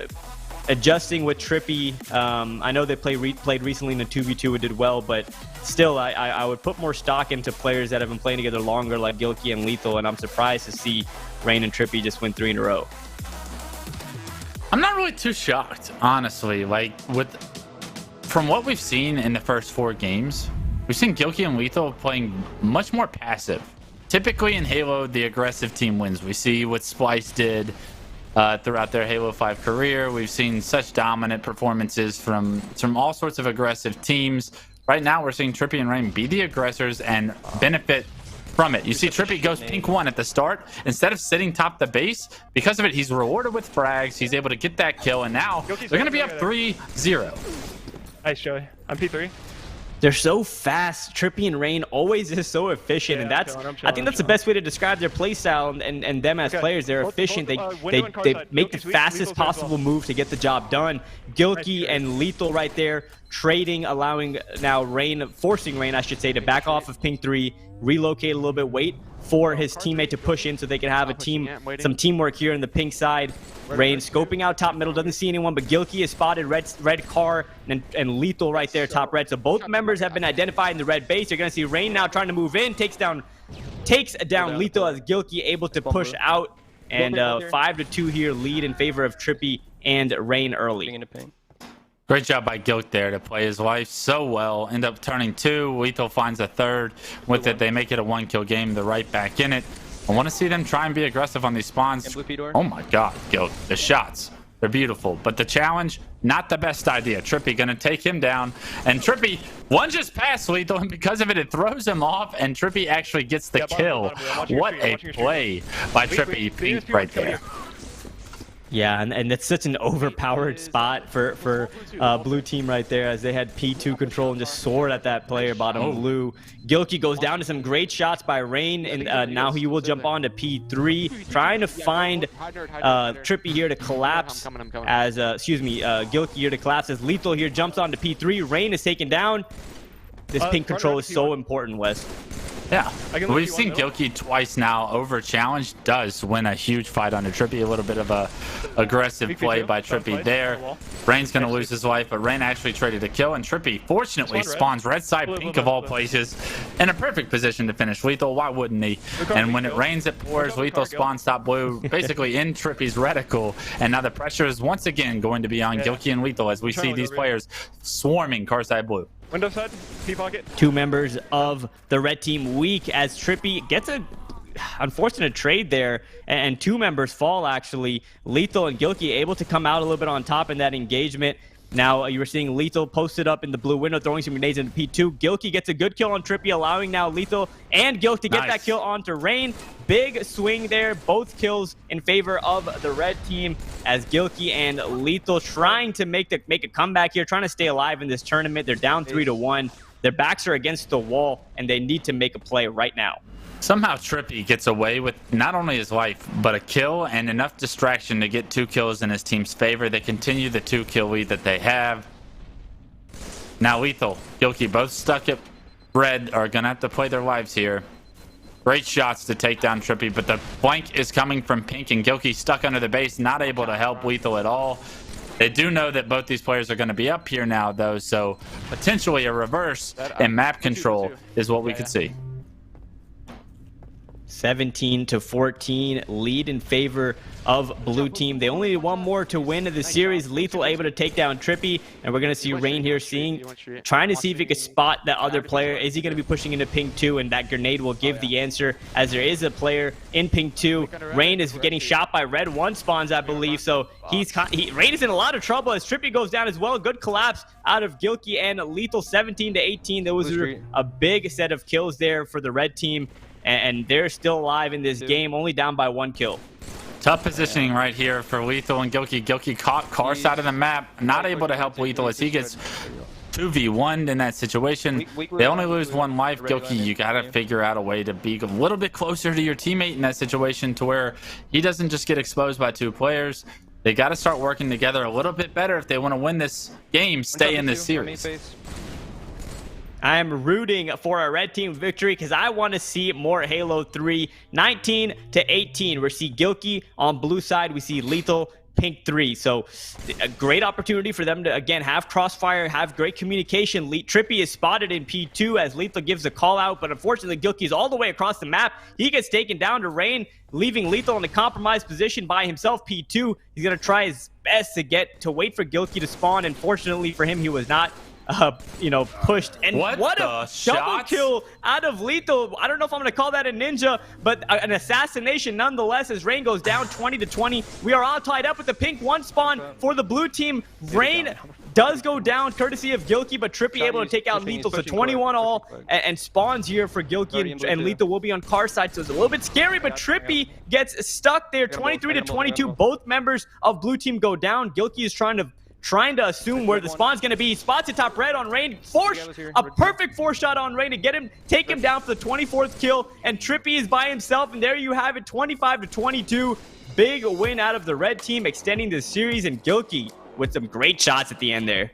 adjusting with Dripppey. I know they played recently in a 2v2 and did well, but still, I would put more stock into players that have been playing together longer, like Gilkey and Lethul, and I'm surprised to see Rayne and Dripppey just win 3 in a row. I'm not really too shocked, honestly. From what we've seen in the first 4 games, we've seen Gilkey and Lethul playing much more passive. Typically in Halo, the aggressive team wins. We see what Splice did throughout their Halo 5 career. We've seen such dominant performances from all sorts of aggressive teams. Right now, we're seeing Dripppey and Rayne be the aggressors and benefit from it. You see Dripppey goes pink 1 at the start. Instead of sitting top the base, because of it, he's rewarded with frags. He's able to get that kill, and now they're going to be up 3-0. Nice, Joey. I'm P3. They're so fast. Dripppey and Rayne always is so efficient, and that's I think that's the best way to describe their playstyle and them as players. They're efficient. They make the fastest possible move to get the job done. Gilkey and Lethul right there trading, allowing now Rayne, forcing Rayne, I should say, to back off of ping 3, relocate a little bit, wait for his teammate to push in so they can have some teamwork here in the pink side. Rayne scoping out top middle, doesn't see anyone, but Gilkey is spotted, red car, and Lethul right there, top red. So both members have been identified in the red base. You're going to see Rayne now trying to move in, takes down Lethul as Gilkey able to push out, and 5-2 here lead in favor of Dripppey and Rayne early. Great job by Gilk there to play his life so well. End up turning 2. Lethul finds a 3rd. With it, they make it a 1-kill game. They're right back in it. I want to see them try and be aggressive on these spawns. Oh my god, Gilk. The shots, they're beautiful. But the challenge, not the best idea. Dripppey going to take him down. And Dripppey, one just past Lethul, and because of it, it throws him off. And Dripppey actually gets the kill. What a play by Dripppey Pink right there. Yeah, and it's such an overpowered spot for blue team right there, as they had P2 control and just soared at that player bottom blue. Gilkey goes down to some great shots by Rayne, and now he will jump on to P3, trying to find Dripppey here to collapse as, Gilkey here to collapse as Lethul here jumps on to P3. Rayne is taken down. This pink control is so important, Wes. Yeah, we've seen Gilkey twice now over challenge. Does win a huge fight under Dripppey. A little bit of a aggressive play by Dripppey there. Rayne's going to lose his life, but Rayne actually traded a kill, and Dripppey fortunately spawns red side pink of all places in a perfect position to finish Lethul. Why wouldn't he? And when it rains, it pours. Lethul spawns top blue, basically in Dripppey's reticle, and now the pressure is once again going to be on Gilkey and Lethul as we see these players swarming car side blue. Window side, P-pocket. 2 members of the red team weak as Dripppey gets a unfortunate trade there, and 2 members fall actually. Lethul and Gilkey able to come out a little bit on top in that engagement. Now you were seeing Lethul posted up in the blue window, throwing some grenades into P2. Gilkey gets a good kill on Dripppey, allowing now Lethul and Gilk to get that kill onto Rayne. Big swing there, both kills in favor of the red team, as Gilkey and Lethul trying to make a comeback here, trying to stay alive in this tournament. They're down 3-1. Their backs are against the wall, and they need to make a play right now. Somehow Dripppey gets away with not only his life, but a kill and enough distraction to get 2 kills in his team's favor. They continue the 2-kill lead that they have. Now Lethul, Gilkey, both stuck at red, are going to have to play their lives here. Great shots to take down Dripppey, but the flank is coming from pink, and Gilkey stuck under the base, not able to help Lethul at all. They do know that both these players are going to be up here now, though, so potentially a reverse in map control is what we could see. 17-14 lead in favor of blue team. They only need one more to win the series. Lethul able to take down Dripppey, and we're going to see Rayne here trying to see if he can spot that other player. Is he going to be pushing into ping 2, and that grenade will give the answer, as there is a player in ping 2. Rayne is getting shot by red 1 spawns, I believe, so Rayne is in a lot of trouble as Dripppey goes down as well. Good collapse out of Gilkey and Lethul. 17-18. There was a big set of kills there for the red team, and they're still alive in this game, only down by 1 kill. Tough positioning right here for Lethul and Gilkey. Gilkey caught Karst out of the map, not able to help Lethul as he gets 2v1'd in that situation. They only lose 1 life. Gilkey, you got to figure out a way to be a little bit closer to your teammate in that situation to where he doesn't just get exposed by 2 players. They got to start working together a little bit better if they want to win this game, stay in this series. I'm rooting for a red team victory because I want to see more Halo 3. 19-18. We see Gilkey on blue side. We see Lethul pink 3. So a great opportunity for them to, again, have crossfire, have great communication. Dripppey is spotted in P2 as Lethul gives a call out, but unfortunately Gilkey is all the way across the map. He gets taken down to Rayne, leaving Lethul in a compromised position by himself. P2, he's going to try his best to wait for Gilkey to spawn, and fortunately for him, he was not pushed. And what a double kill out of Lethul. I don't know if I'm going to call that a ninja, but an assassination nonetheless, as Rayne goes down 20-20. We are all tied up with the pink 1 spawn for the blue team. Rayne does go down courtesy of Gilkey, but Dripppey able to take out Lethul. So 21 all, and spawns here for Gilkey, and Lethul will be on Karst's side, so it's a little bit scary, but Dripppey gets stuck there. 23-22. Both members of blue team go down. Gilkey is trying to assume where the spawn's going to be. Spots it top red on Rayne. A perfect 4-shot on Rayne to take him down for the 24th kill. And Dripppey is by himself. And there you have it, 25-22. Big win out of the red team, extending the series. And Gilkey with some great shots at the end there.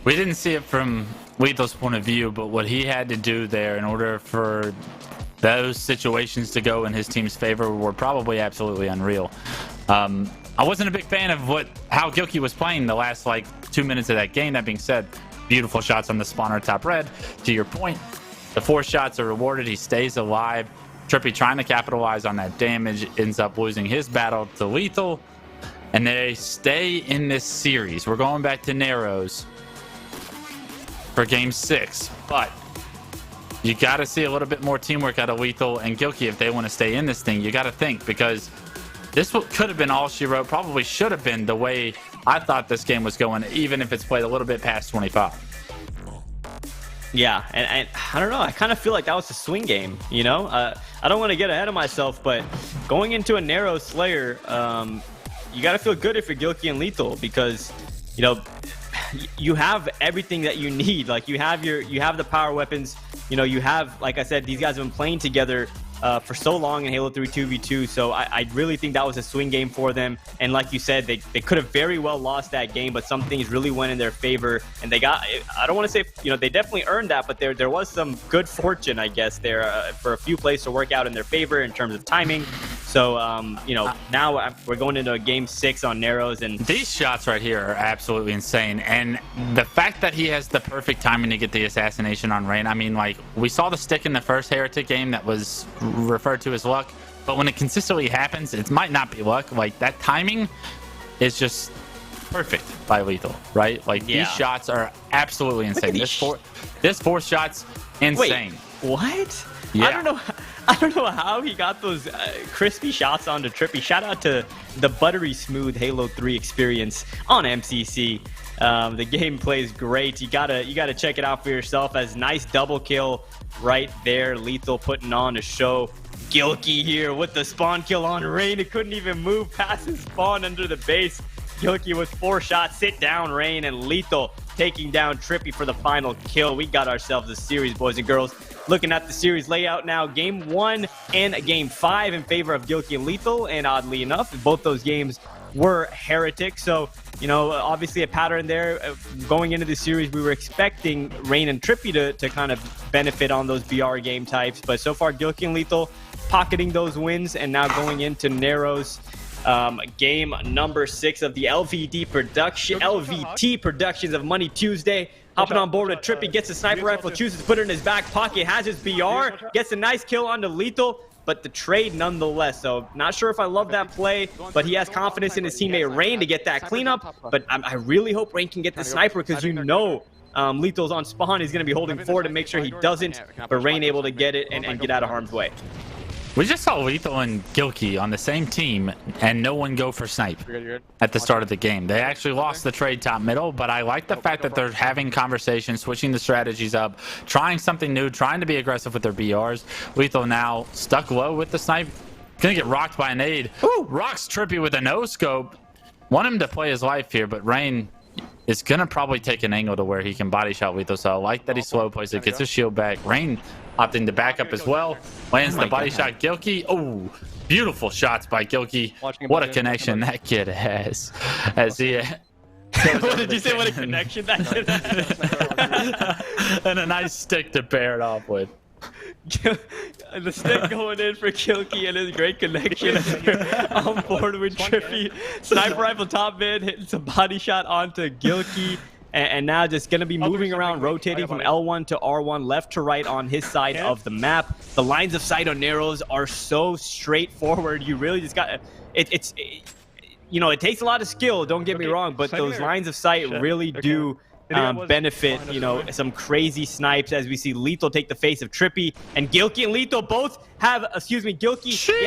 We didn't see it from Lethul's point of view, but what he had to do there in order for those situations to go in his team's favor were probably absolutely unreal. I wasn't a big fan of how Gilkey was playing the last 2 minutes of that game. That being said, beautiful shots on the spawner top red. To your point, the 4 shots are rewarded. He stays alive. Dripppey trying to capitalize on that damage, ends up losing his battle to Lethul, and they stay in this series. We're going back to Narrows for game 6, but you got to see a little bit more teamwork out of Lethul and Gilkey if they want to stay in this thing. You got to think, because this could have been all she wrote. Probably should have been the way I thought this game was going, even if it's played a little bit past 25. Yeah, and I don't know. I kind of feel like that was a swing game, I don't want to get ahead of myself, but going into a narrow Slayer, you got to feel good if you're Gilkey and Lethul, because, you have everything that you need. You have the power weapons. You have, like I said, these guys have been playing together for so long in Halo 3 2v2, so I really think that was a swing game for them. And like you said, they could have very well lost that game, but some things really went in their favor, and they got, I don't want to say, they definitely earned that, but there was some good fortune, I guess, there for a few plays to work out in their favor in terms of timing. So, now we're going into a game 6 on Narrows, and these shots right here are absolutely insane. And the fact that he has the perfect timing to get the assassination on Rayne, I mean, we saw the stick in the first Heretic game that was referred to as luck, but when it consistently happens, it might not be luck. That timing is just perfect by Lethul, right? These shots are absolutely insane. This 4 shots, insane. Wait, what? Yeah. I don't know how he got those crispy shots onto Dripppey. Shout out to the buttery smooth Halo 3 experience on MCC. The gameplay is great. You gotta check it out for yourself. As nice double kill right there. Lethul putting on a show. Gilkey here with the spawn kill on Rayne. It couldn't even move past his spawn under the base. Gilkey with 4 shots. Sit down, Rayne, and Lethul taking down Dripppey for the final kill. We got ourselves a series, boys and girls. Looking at the series layout now, game 1 and game 5 in favor of Gilkey and Lethul, and oddly enough, both those games were Heretic. So, you know, obviously a pattern there. Going into the series, we were expecting Rayne and Dripppey to kind of benefit on those BR game types, but so far Gilkey and Lethul pocketing those wins, and now going into Narrows. Game number 6 of the LVT Productions of Money Tuesday. Hopping on board with Dripppey, gets a sniper rifle, chooses to put it in his back pocket, has his BR, gets a nice kill onto Lethul, but the trade nonetheless. So not sure if I love that play, but he has confidence in his teammate Rayne to get that cleanup. But I really hope Rayne can get the sniper, because you know Lethal's on spawn. He's going to be holding forward to make sure he doesn't, but Rayne able to get it and get out of harm's way. We just saw Lethul and Gilkey on the same team and no one go for snipe at the start of the game. They actually lost the trade top middle, but I like the fact that they're having conversations, switching the strategies up, trying something new, trying to be aggressive with their BRs. Lethul now stuck low with the snipe. Gonna get rocked by a nade. Ooh, rocks Dripppey with a no-scope. Want him to play his life here, but Rayne is gonna probably take an angle to where he can body shot Lethul. So I like that he slow plays it, gets his shield back. Rayne opting to back up as well. Lands the body shot Gilkey. Oh, beautiful shots by Gilkey. What a connection that kid has. As he what did you say? What a connection that kid has. And a nice stick to pair it off with. The stick going in for Gilkey and his great connection on board with Dripppey. Sniper rifle top mid, hitting some body shot onto Gilkey. And now just going to be moving around, rotating from L1 to R1, left to right on his side of the map. The lines of sight on Narrows are so straightforward. You really just got you know, it takes a lot of skill, don't get me wrong, but those lines of sight really do benefit, you know, some crazy snipes, as we see Lethul take the face of Dripppey, and Gilkey and Lethul both have, Gilkey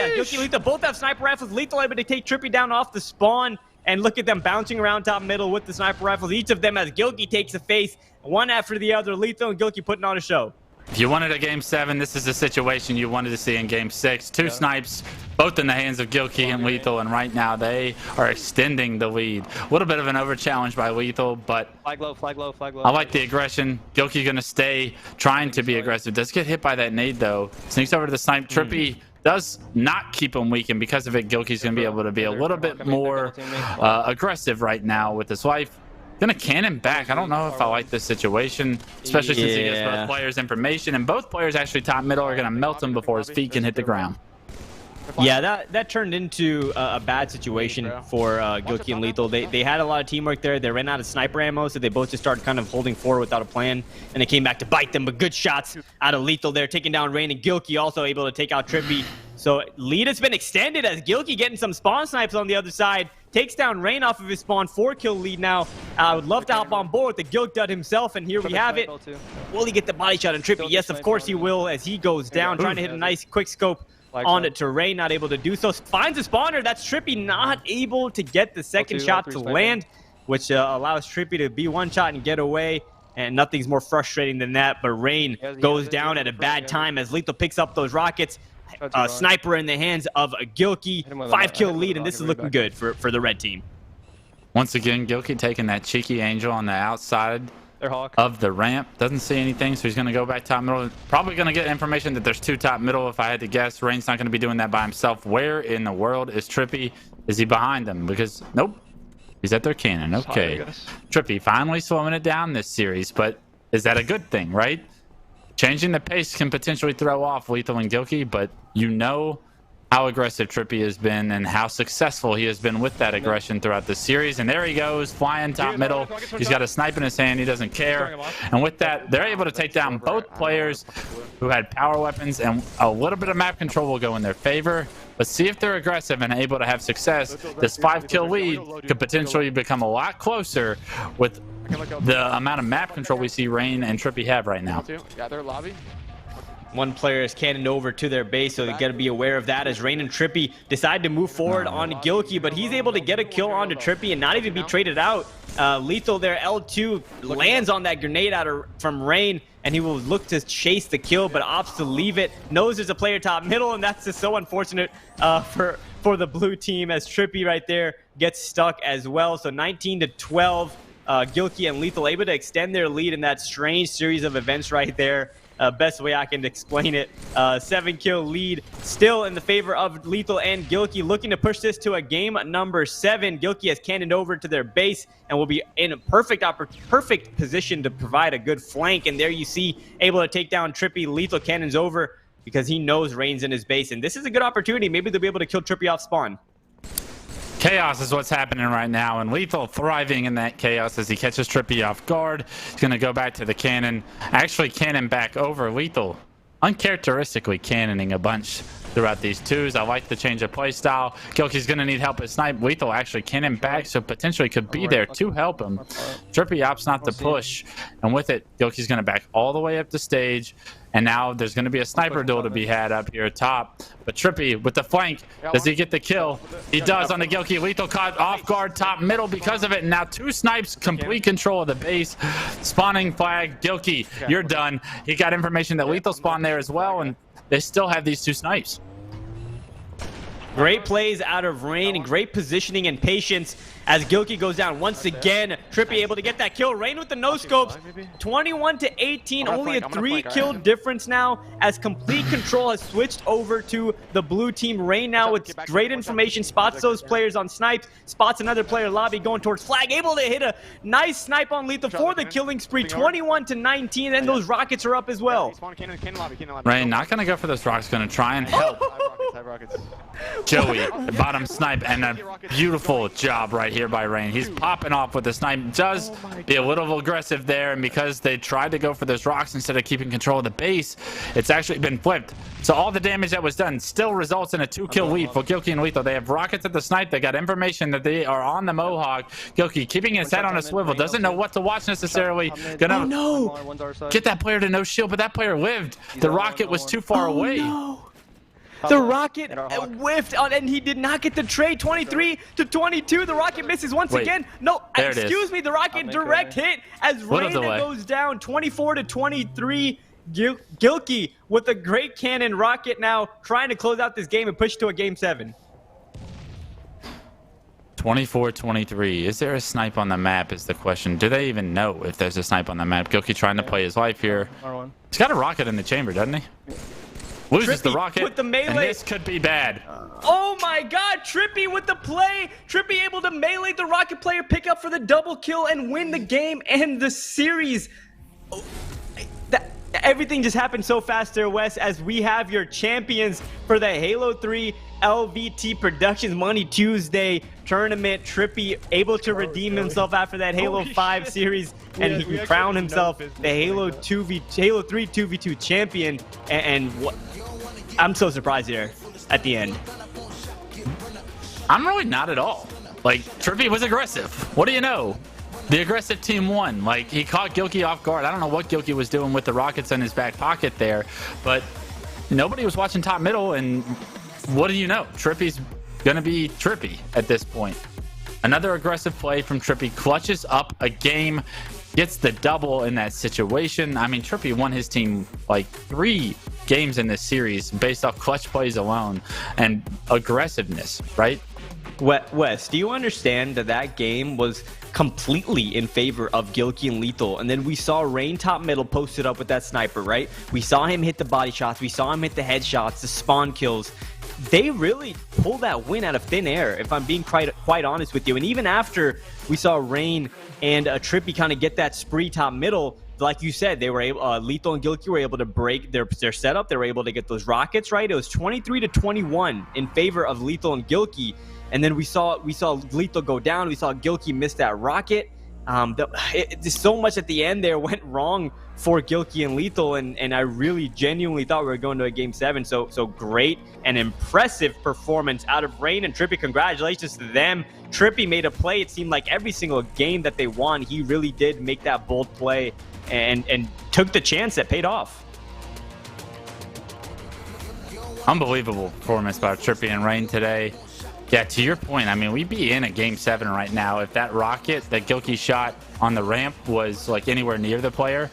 and Lethul both have sniper rifles. Lethul able to take Dripppey down off the spawn. And look at them bouncing around top middle with the sniper rifles. Each of them, as Gilkey takes a face, one after the other. Lethul and Gilkey putting on a show. If you wanted a game 7, this is the situation you wanted to see in game 6. 2 snipes, both in the hands of Gilkey and Lethul, and right now they are extending the lead. A little bit of an over challenge by Lethul, but flag low, flag low, flag low. I like the aggression. Gilkey gonna stay trying to be aggressive. Does get hit by that nade though. Sneaks over to the snipe. Dripppey does not keep him weak, and because of it, Gilkey's going to be able to be a little bit more aggressive right now with his life. Gonna cannon back. I don't know if I like this situation, especially since he gets both players information, and both players actually top middle are going to melt him before his feet can hit the ground. Yeah, that turned into a bad situation for Gilkey and Lethul. They had a lot of teamwork there. They ran out of sniper ammo, so they both just started kind of holding forward without a plan, and they came back to bite them. But good shots out of Lethul there, taking down Rayne, and Gilkey also able to take out Dripppey. So lead has been extended as Gilkey getting some spawn snipes on the other side. Takes down Rayne off of his spawn. 4-kill lead now. I would love to hop on board with the Gilk dud himself, and here we have it. Will he get the body shot on Dripppey? Yes, of course he will, as he goes down, trying to hit a nice quick scope on it to Rayne, not able to do so. Finds a spawner. That's Dripppey not able to get the second shot to land, which allows Dripppey to be one shot and get away. And nothing's more frustrating than that. But Rayne goes down at a bad time as Lethul picks up those rockets. Sniper in the hands of a Gilkey. 5-kill lead, and this is looking good for the red team. Once again, Gilkey taking that cheeky angel on the outside of the ramp. Doesn't see anything, so he's going to go back top middle. Probably going to get information that there's 2 top middle if I had to guess. Rayne's not going to be doing that by himself. Where in the world is Dripppey? Is he behind them? Because, nope. He's at their cannon. Okay. Dripppey finally slowing it down this series, but is that a good thing, right? Changing the pace can potentially throw off Lethul and Gilkey, but you know how aggressive Dripppey has been and how successful he has been with that aggression throughout the series. And there he goes, flying top middle. He's got a snipe in his hand. He doesn't care. And with that, they're able to take down both players who had power weapons, and a little bit of map control will go in their favor. Let's see if they're aggressive and able to have success. This 5-kill lead could potentially become a lot closer with the amount of map control we see Rayne and Dripppey have right now. Yeah, their lobby. One player is cannoned over to their base, so you got to be aware of that as Rayne and Dripppey decide to move forward on Gilkey, but he's able to get a kill onto Dripppey and not even be traded out. Lethul there, L2, lands on that grenade from Rayne, and he will look to chase the kill, but opts to leave it. Knows there's a player top middle, and that's just so unfortunate for the blue team as Dripppey right there gets stuck as well. So 19-12. Gilkey and Lethul able to extend their lead in that strange series of events right there. Best way I can explain it. 7-kill lead still in the favor of Lethul and Gilkey, looking to push this to a game number 7. Gilkey has cannoned over to their base and will be in a perfect position to provide a good flank. And there you see, able to take down Dripppey. Lethul cannons over because he knows Rayne's in his base. And this is a good opportunity. Maybe they'll be able to kill Dripppey off spawn. Chaos is what's happening right now, and Lethul thriving in that chaos as he catches Dripppey off guard. He's going to go back to the cannon, actually cannon back over Lethul. Uncharacteristically cannoning a bunch throughout these twos. I like the change of play style. Gilkey's going to need help at snipe. Lethul actually cannon back, so potentially could be there to help him. Dripppey opts not to push, and with it, Gilkey's going to back all the way up the stage. And now there's going to be a sniper duel to be had up here top. But Dripppey with the flank, does he get the kill? He does on the Gilkey. Lethul caught off guard top middle because of it. And now 2 snipes, complete control of the base. Spawning flag, Gilkey, you're done. He got information that Lethul spawned there as well, and they still have these 2 snipes. Great plays out of Rayne and great positioning and patience as Gilkey goes down once again. Dripppey able to get that kill. Rayne with the no scopes. 21-18, only a 3-kill difference now as complete control has switched over to the blue team. Rayne now with great information, spots those players on snipes, spots another player lobby going towards flag, able to hit a nice snipe on Lethul for the killing spree. 21-19, and those rockets are up as well. Rayne not going to go for those rocks, going to try and help Joey, the bottom snipe, and a beautiful job right here by Rayne. He's popping off with the snipe. Does be a little aggressive there, and because they tried to go for those rocks instead of keeping control of the base, it's actually been flipped. So all the damage that was done still results in a 2-kill lead for Gilkey and Lethul. They have rockets at the snipe. They got information that they are on the Mohawk. Gilkey keeping his head on a swivel. Doesn't know what to watch necessarily. Gonna get that player to no shield, but that player lived. The rocket was too far away. No. The rocket whiffed on, and he did not get the trade. 23-22. The rocket misses once again. No, excuse me. The rocket direct hit as Rayne goes down. 24-23. Gilkey with a great cannon rocket now trying to close out this game and push to a game 7. 24-23. Is there a snipe on the map is the question. Do they even know if there's a snipe on the map? Gilkey trying to play his life here. He's got a rocket in the chamber, doesn't he? Loses the rocket, with the melee. And this could be bad. Oh my god, Dripppey with the play. Dripppey able to melee the rocket player, pick up for the double kill, and win the game and the series. Everything just happened so fast there, Wes, as we have your champions for the Halo 3 LVT Productions Money Tuesday tournament. Dripppey able to redeem himself after that Halo 5 series, and he crowned himself the Halo 3 2v2 champion. And what? I'm so surprised here at the end. I'm really not at all. Like, Dripppey was aggressive. What do you know? The aggressive team won. Like, he caught Gilkey off guard. I don't know what Gilkey was doing with the rockets in his back pocket there, but nobody was watching top middle, and what do you know? Dripppey's gonna be Dripppey at this point. Another aggressive play from Dripppey, clutches up a game, gets the double in that situation. I mean, Dripppey won his team like 3 games in this series based off clutch plays alone and aggressiveness, right? Wes, do you understand that game was completely in favor of Gilkey and Lethul? And then we saw Rayne top middle posted up with that sniper, right? We saw him hit the body shots. We saw him hit the headshots, the spawn kills. They really pulled that win out of thin air, if I'm being quite honest with you. And even after we saw Rayne and Dripppey kind of get that spree top middle, like you said, they were able. Lethul and Gilkey were able to break their setup. They were able to get those rockets right. It was 23-21 in favor of Lethul and Gilkey. And then we saw Lethul go down. We saw Gilkey miss that rocket. So much at the end there went wrong for Gilkey and Lethul, and I really genuinely thought we were going to a game 7. So great and impressive performance out of Rayne and Dripppey. Congratulations to them. Dripppey made a play. It seemed like every single game that they won, he really did make that bold play and took the chance that paid off. Unbelievable performance by Dripppey and Rayne today. Yeah, to your point, I mean, we'd be in a game 7 right now if that rocket that Gilkey shot on the ramp was like anywhere near the player.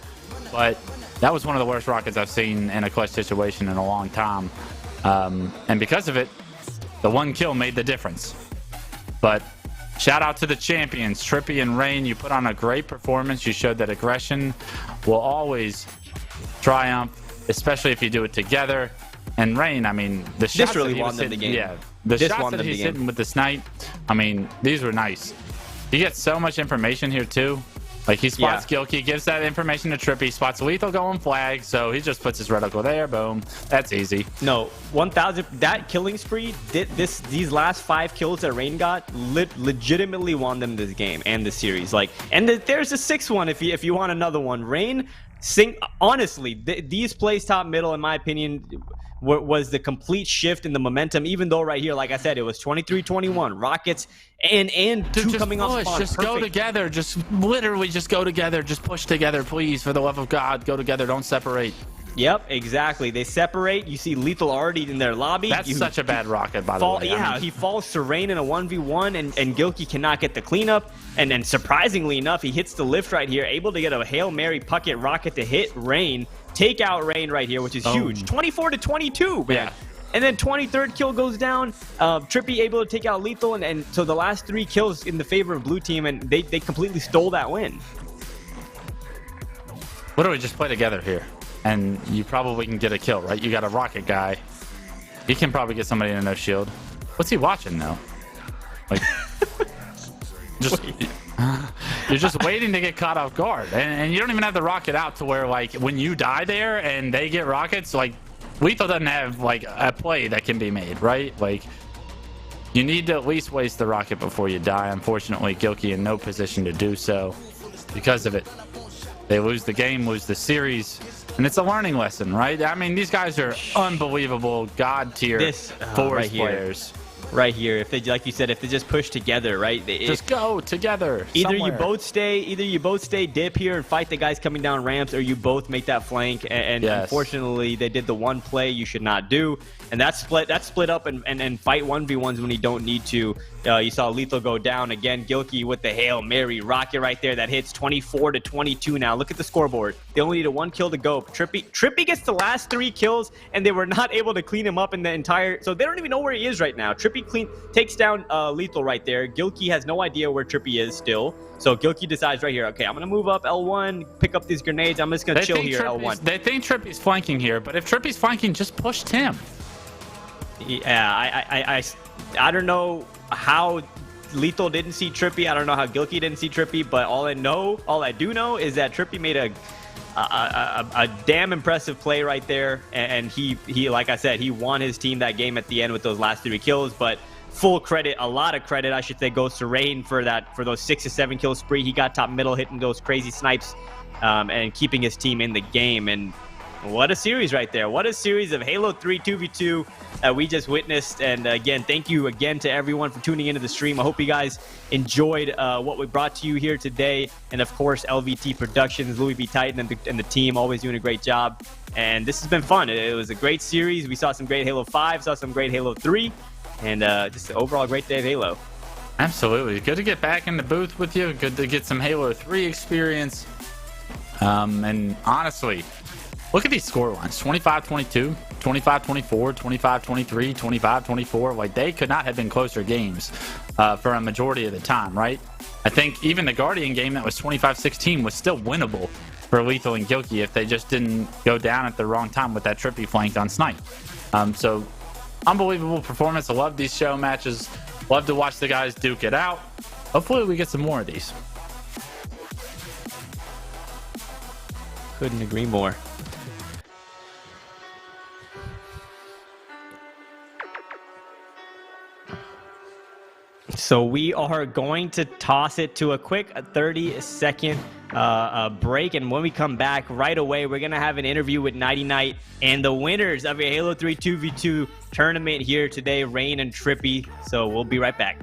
But that was one of the worst rockets I've seen in a clutch situation in a long time. And because of it, the 1 kill made the difference. But Shout out to the champions, Dripppey and Rayne. You put on a great performance. You showed that aggression will always triumph, especially if you do it together. And Rayne, I mean, the shots This really that he was won them the hitting, game. yeah, the This shots won that them the he's game. hitting with the snipe, I mean, these were nice. He gets so much information here too. Like he spots Gilkey, gives that information to Dripppey, spots Lethul going flag, so he just puts his reticle there, boom. That's easy. No, 1,000. That killing spree did this. These last 5 kills that Rayne got legitimately won them this game and the series. Like, and there's a 6th one if you want another one. Rayne, honestly, these plays top middle, in my opinion, was the complete shift in the momentum. Even though right here, like I said, it was 23-21 Rockets and Dude, 2 coming off spawn. Just go together. Just literally just go together. Just push together, please. For the love of God, go together. Don't separate. Yep, exactly. They separate. You see Lethul already in their lobby. That's such a bad rocket, by the way. Yeah, I mean, he falls to Rayne in a 1v1, and Gilkey cannot get the cleanup. And then surprisingly enough, he hits the lift right here, able to get a Hail Mary pucket rocket to hit Rayne, take out Rayne right here, which is huge. 24-22, man. Yeah. And then 23rd kill goes down. Dripppey able to take out Lethul, and so the last 3 kills in the favor of blue team, and they completely stole that win. what do we just play together here? And you probably can get a kill, right? You got a rocket guy. He can probably get somebody in a no shield. What's he watching though? Like, just you're just waiting to get caught off guard, and you don't even have the rocket out to where like when you die there and they get rockets, like Lethul doesn't have like a play that can be made, right? Like you need to at least waste the rocket before you die. Unfortunately, Gilkey in no position to do so because of it. They lose the game, lose the series. And it's a learning lesson, right? I mean, these guys are unbelievable God tier force players. Right here, if they, like you said, if they just push together, right? Just go together. Either you both stay dip here and fight the guys coming down ramps, or you both make that flank. And unfortunately, they did the one play you should not do, and that's split up and fight 1v1s when you don't need to. You saw Lethul go down again. Gilkey with the Hail Mary rocket right there that hits 24-22 now. Look at the scoreboard. They only need a 1 kill to go. Dripppey gets the last 3 kills, and they were not able to clean him up in the entire. So they don't even know where he is right now. Dripppey takes down Lethul right there. Gilkey has no idea where Dripppey is still. So Gilkey decides right here, okay, I'm gonna move up L1, pick up these grenades. I'm just gonna chill here L1. They think Dripppey's flanking here, but if Dripppey's flanking, just push Tim. Yeah, I don't know how Lethul didn't see Dripppey. I don't know how Gilkey didn't see Dripppey, but all I do know is that Dripppey made a damn impressive play right there, and he like I said, he won his team that game at the end with those last 3 kills. But full credit, a lot of credit I should say, goes to Rayne for those 6 to 7 kill spree. He got top middle, hitting those crazy snipes, and keeping his team in the game. And what a series right there. What a series of Halo 3 2v2 we just witnessed. And again, thank you again to everyone for tuning into the stream. I hope you guys enjoyed what we brought to you here today. And of course, LVT Productions, Louis B. Titan, and the team always doing a great job. And this has been fun. It was a great series. We saw some great Halo 5, saw some great Halo 3, and just an overall great day of Halo. Absolutely. Good to get back in the booth with you. Good to get some Halo 3 experience. And honestly, look at these score lines. 25-22, 25-24, 25-23, 25-24. Like, they could not have been closer games for a majority of the time, right? I think even the Guardian game that was 25-16 was still winnable for Lethul and Gilkey if they just didn't go down at the wrong time with that Dripppey flank on snipe. So, unbelievable performance. I love these show matches. Love to watch the guys duke it out. Hopefully we get some more of these. Couldn't agree more. So we are going to toss it to a quick 30-second break, and when we come back right away, we're going to have an interview with Nighty Night and the winners of a Halo 3 2v2 tournament here today, Rayne and Dripppey. So we'll be right back.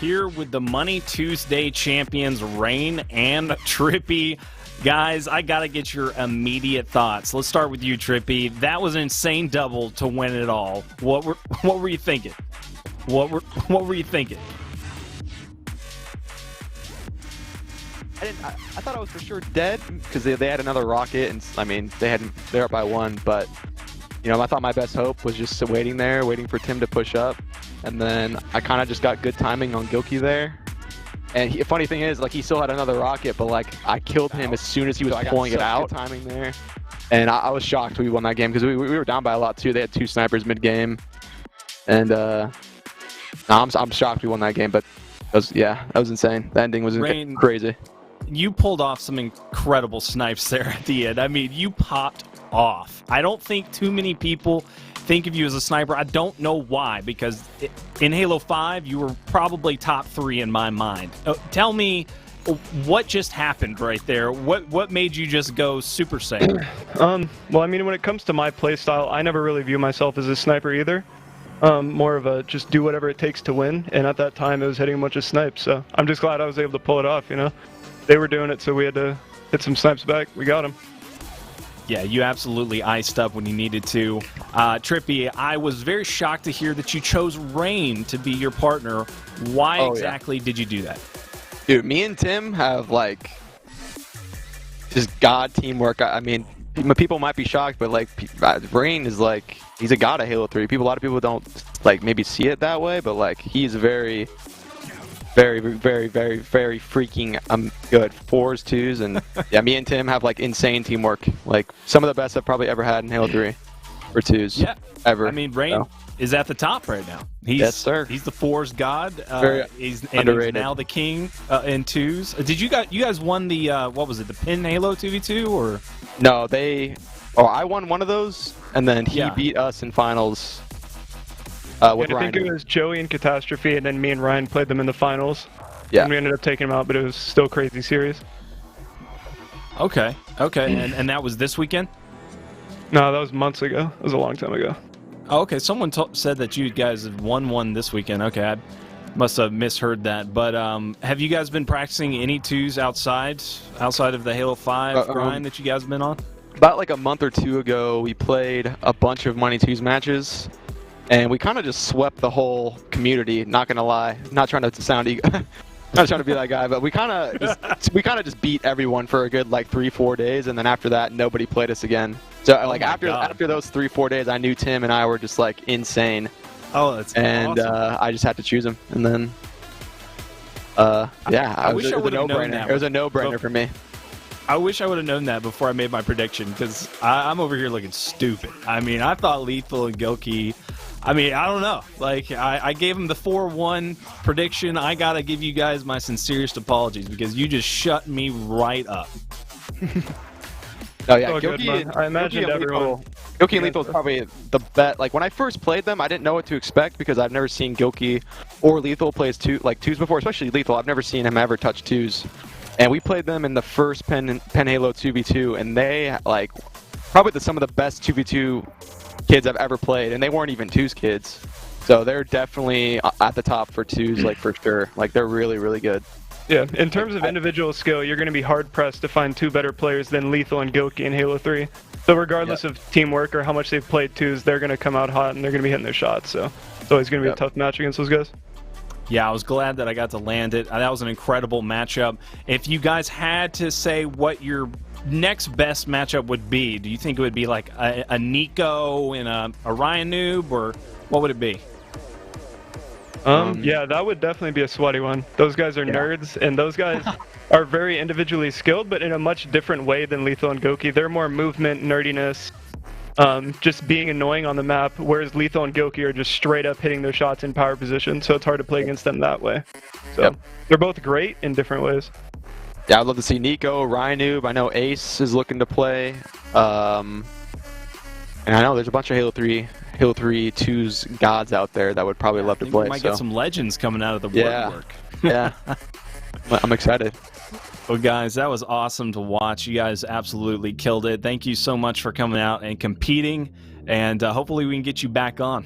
here with the Money Tuesday champions, Rayne and Dripppey. Guys, I got to get your immediate thoughts. Let's start with you, Dripppey. That was an insane double to win it all. What were you thinking? What were you thinking? I thought I was for sure dead because they had another rocket, and I mean they're up by 1, but I thought my best hope was just waiting there, waiting for Tim to push up, and then I kind of just got good timing on Gilkey there. And funny thing is, like, he still had another rocket, but like I killed him as soon as he was pulling it out. Good timing there, and I was shocked we won that game because we were down by a lot too. They had 2 snipers mid game, and I'm shocked we won that game. But that was insane. The ending was crazy. You pulled off some incredible snipes there at the end. I mean, you popped off. I don't think too many people think of you as a sniper. I don't know why, because in Halo 5, you were probably top 3 in my mind. Tell me what just happened right there. What made you just go Super Saiyan? Well, I mean, when it comes to my playstyle, I never really view myself as a sniper either. More of a just do whatever it takes to win, and at that time, it was hitting a bunch of snipes, so I'm just glad I was able to pull it off, They were doing it, so we had to hit some snipes back. We got them. Yeah, you absolutely iced up when you needed to. Dripppey, I was very shocked to hear that you chose Rayne to be your partner. Why exactly did you do that? Dude, me and Tim have, like, just god teamwork. I mean, people might be shocked, but, like, Rayne is, like, he's a god of Halo 3. A lot of people don't, like, maybe see it that way, but, like, he's very, very, very, very, very freaking good 4s, 2s, and yeah, me and Tim have like insane teamwork. Like some of the best I've probably ever had in Halo 3 for 2s. Ever. I mean, Rayne is at the top right now. Yes, sir. He's the 4s god. He's now the king in 2s. Did you guys won the what was it? The pin Halo 2v2 or? No, I won one of those, and then he beat us in finals. I think it was Joey and Catastrophe, and then me and Ryan played them in the finals. Yeah. And we ended up taking them out, but it was still crazy series. Okay. And that was this weekend? No, that was months ago. It was a long time ago. Oh, okay. Someone said that you guys have won one this weekend. Okay, I must have misheard that. But have you guys been practicing any 2s outside of the Halo 5 grind that you guys have been on? About like a month or 2 ago, we played a bunch of Money 2s matches. And we kind of just swept the whole community. Not gonna lie, not trying to sound not trying to be that guy, but we kind of just beat everyone for a good like 3-4 days, and then after that, nobody played us again. So like after those 3-4 days, I knew Tim and I were just like insane. Oh, that's awesome. I just had to choose him, and then it was a no-brainer. It was a no-brainer for me. I wish I would have known that before I made my prediction, because I'm over here looking stupid. I mean, I thought Lethul and Gilkey. I mean, I don't know. Like, I gave him the 4-1 prediction. I got to give you guys my sincerest apologies because you just shut me right up. Oh, yeah. Gilkey, I imagined everyone. Gilkey and Lethul is probably the best. Like, when I first played them, I didn't know what to expect because I've never seen Gilkey or Lethul play 2s before, especially Lethul. I've never seen him ever touch 2s. And we played them in the first Pen Halo 2v2, and they, like, probably some of the best 2v2 kids I've ever played, and they weren't even 2s kids. So they're definitely at the top for 2s, like, for sure. Like, they're really, really good. Yeah, in terms of individual skill, you're going to be hard-pressed to find 2 better players than Lethul and Gilkey in Halo 3. So regardless of teamwork or how much they've played 2s, they're going to come out hot, and they're going to be hitting their shots. So it's always going to be a tough match against those guys. Yeah, I was glad that I got to land it. That was an incredible matchup. If you guys had to say what your next best matchup would be, do you think it would be like a Nico and a Ryan noob, or what would it be? Yeah, that would definitely be a sweaty one. Those guys are nerds, and those guys are very individually skilled, but in a much different way than Lethul and Gilkey. They're more movement, nerdiness, just being annoying on the map, whereas Lethul and Gilkey are just straight up hitting their shots in power position, so it's hard to play against them that way. So they're both great in different ways. Yeah, I'd love to see Nico, Ryanoob. I know Ace is looking to play. And I know there's a bunch of Halo 3 2s gods out there that would probably love to play. We might get some legends coming out of the woodwork. Yeah. I'm excited. Well, guys, that was awesome to watch. You guys absolutely killed it. Thank you so much for coming out and competing, and hopefully we can get you back on.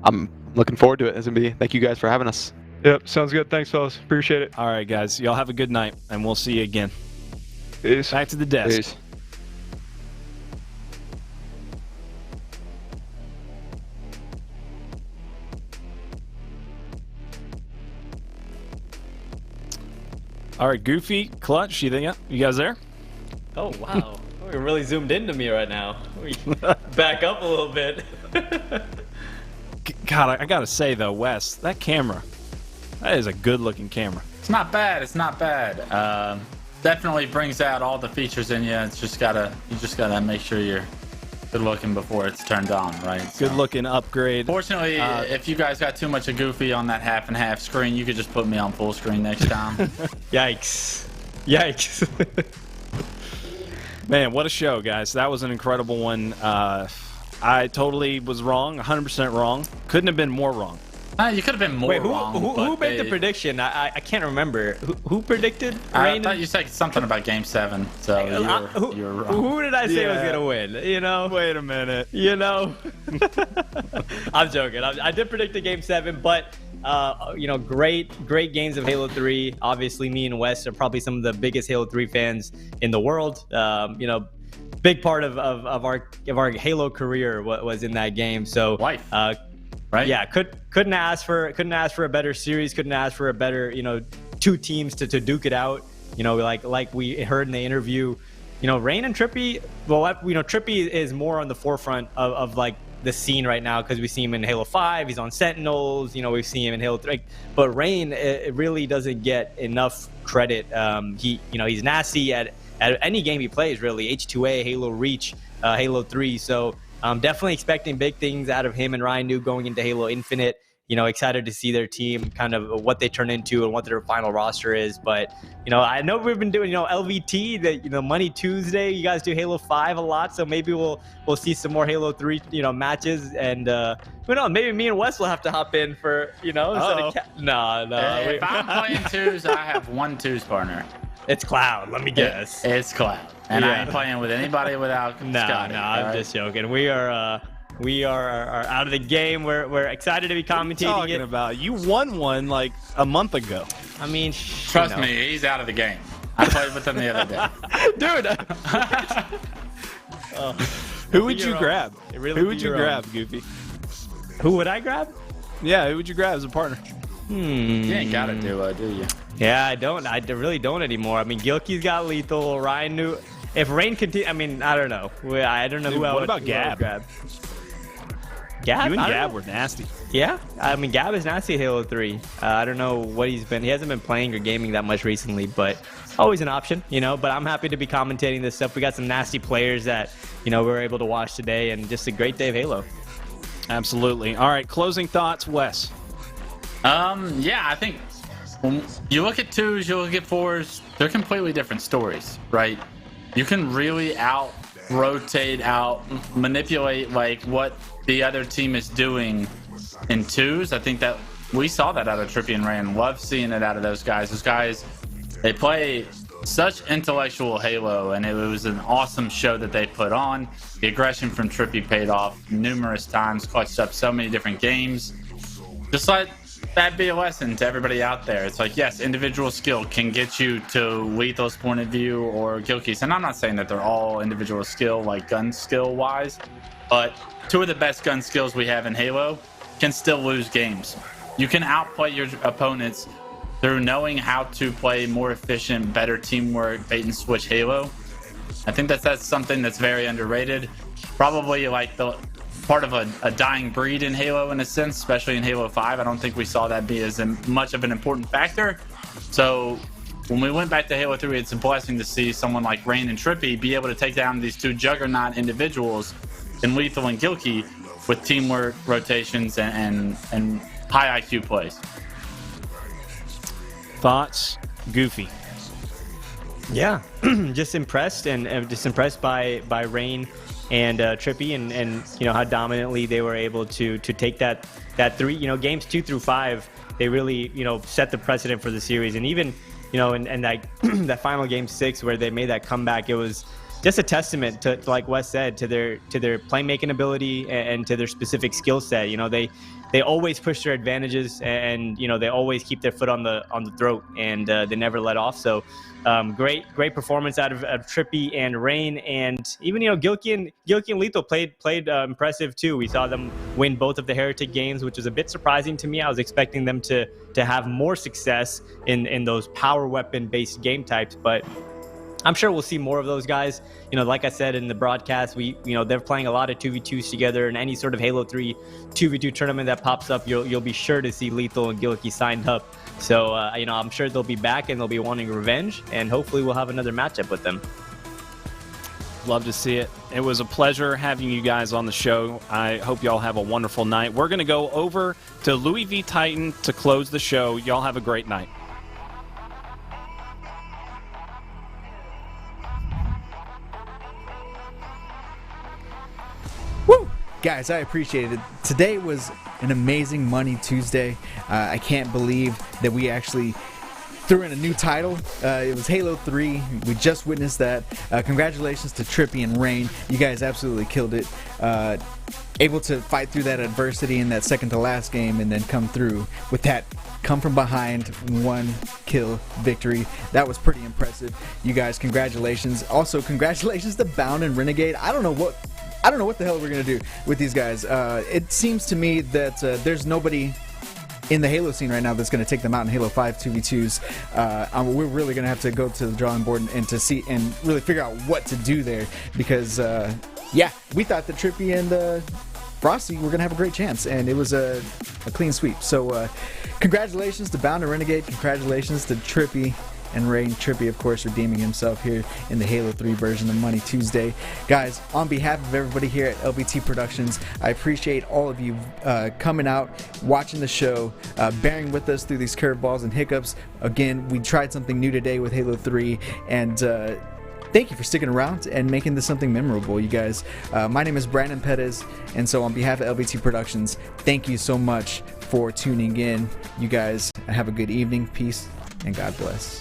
I'm looking forward to it. Thank you guys for having us. Yep, sounds good. Thanks, fellas. Appreciate it. All right, guys. Y'all have a good night, and we'll see you again. Peace. Back to the desk. Peace. All right, Goofy, Clutch, you guys there? Oh, wow. We're really zoomed into me right now. We back up a little bit. God, I gotta say though, Wes, that camera, that is a good-looking camera. It's not bad. It's not bad. Definitely brings out all the features in you. You just gotta make sure you're good looking before it's turned on, right? So, Good-looking upgrade. fortunately, if you guys got too much of Goofy on that half and half screen, you could just put me on full screen next time. Yikes. Yikes. Man, what a show, guys. That was an incredible one. I totally was wrong, 100% wrong. Couldn't have been more wrong. You could have been more Wait, wrong. who but made the prediction? I can't remember. Who predicted I Rayne? thought you said something about Game 7, so you were wrong. Who did I say was Yeah. gonna win? You know. Wait a minute. You know. I'm joking. I did predict the Game 7, but you know, great games of Halo 3. Obviously, me and Wes are probably some of the biggest Halo 3 fans in the world. You know, big part of our Halo career was in that game. So Life. Right? yeah, couldn't ask for a better series. Couldn't ask for a better, you know, two teams to duke it out. You know, like we heard in the interview, you know, Rayne and Dripppey. Well, you know, Dripppey is more on the forefront of like the scene right now because we see him in Halo 5. He's on Sentinels. You know, we see him in Halo 3. But Rayne, it really doesn't get enough credit. He's nasty at any game he plays. Really, H2A, Halo Reach, Halo 3. So. Definitely expecting big things out of him and Ryan New going into Halo Infinite. You know, excited to see their team, kind of what they turn into and what their final roster is. But, you know, I know we've been doing, you know, LVT, that, you know, Money Tuesday. You guys do Halo 5 a lot, so maybe we'll see some more Halo 3, you know, matches. And who knows? Maybe me and Wes will have to hop in for, you know. No. If I'm playing twos, I have one twos partner. It's Cloud. Let me guess. It's Cloud. And Yeah. I ain't playing with anybody without No, Scotty. I'm right? just joking. We are out of the game. We're excited to be commentating Talking it. about you won one like a month ago. I mean, Trust me, he's out of the game. I played with him the other day. dude. Who would Be you your own. grab? Really Who be would you your grab, Goofy? Who would I grab? Yeah, who would you grab as a partner? You ain't got a duo, do you? Yeah, I don't. I really don't anymore. I mean, Gilkey's got Lethul. Ryan knew. If Rayne continue, I mean, I don't know. I don't know Dude, who I what would about who I would Gab? grab. Gab? You and I don't Gab know. were nasty. Yeah, I mean, Gab is nasty at Halo 3. I don't know what he's been. He hasn't been playing or gaming that much recently, but always an option, you know. But I'm happy to be commentating this stuff. We got some nasty players that, you know, we were able to watch today, and just a great day of Halo. Absolutely. All right, closing thoughts, Wes. Yeah, I think when you look at twos, you look at fours, they're completely different stories, right? You can really rotate, manipulate like what the other team is doing in twos. I think that we saw that out of Dripppey and Rayne. Love seeing it out of those guys. Those guys, they play such intellectual Halo, and it was an awesome show that they put on. The aggression from Dripppey paid off numerous times, clutched up so many different games. Just let that be a lesson to everybody out there. It's like, yes, individual skill can get you to Lethul's point of view or Gilkey's. And I'm not saying that they're all individual skill, like gun skill wise, but two of the best gun skills we have in Halo can still lose games. You can outplay your opponents through knowing how to play more efficient, better teamwork, bait and switch Halo. I think that's something that's very underrated. Probably like the part of a dying breed in Halo in a sense, especially in Halo 5. I don't think we saw that be as much of an important factor. So when we went back to Halo 3, it's a blessing to see someone like Rayne and Dripppey be able to take down these two juggernaut individuals in Lethul and Gilkey with teamwork, rotations, and high IQ plays. Thoughts, Goofy. Yeah, just impressed and just impressed by Rayne and Dripppey and you know how dominantly they were able to take that three, you know, games 2 through 5. They really, you know, set the precedent for the series. And even, you know, and that that final game 6 where they made that comeback, it was just a testament to like Wes said, to their playmaking ability and to their specific skill set. You know, they always push their advantages, and you know, they always keep their foot on the throat, and they never let off. So great performance out of Dripppey and Rayne, and even, you know, Gilkey and Lethul played impressive too. We saw them win both of the Heretic games, which was a bit surprising to me. I was expecting them to have more success in those power weapon based game types, but I'm sure we'll see more of those guys. You know, like I said in the broadcast, they're playing a lot of 2v2s together, and any sort of Halo 3 2v2 tournament that pops up, you'll be sure to see Lethul and Gilkey signed up. So, you know, I'm sure they'll be back and they'll be wanting revenge, and hopefully we'll have another matchup with them. Love to see it. It was a pleasure having you guys on the show. I hope y'all have a wonderful night. We're going to go over to Louis V. Titan to close the show. Y'all have a great night. Woo! Guys, I appreciate it. Today was an amazing Money Tuesday. I can't believe that we actually threw in a new title. It was Halo 3. We just witnessed that. Congratulations to Dripppey and Rayne. You guys absolutely killed it. Able to fight through that adversity in that second to last game and then come through with that come from behind 1 kill victory. That was pretty impressive. You guys, congratulations. Also, congratulations to Bound and Renegade. I don't know what the hell we're gonna do with these guys. It seems to me that there's nobody in the Halo scene right now that's going to take them out in Halo 5 2v2s. We're really going to have to go to the drawing board and to see and really figure out what to do there, because yeah, we thought that Dripppey and Frosty were going to have a great chance, and it was a clean sweep. So congratulations to Bound and Renegade, congratulations to Dripppey and Rayne. Dripppey, of course, redeeming himself here in the Halo 3 version of Money Tuesday. Guys, on behalf of everybody here at LBT Productions, I appreciate all of you coming out, watching the show, bearing with us through these curveballs and hiccups. Again, we tried something new today with Halo 3, and thank you for sticking around and making this something memorable, you guys. My name is Brandon Pettis, and so on behalf of LBT Productions, thank you so much for tuning in. You guys have a good evening, peace, and God bless.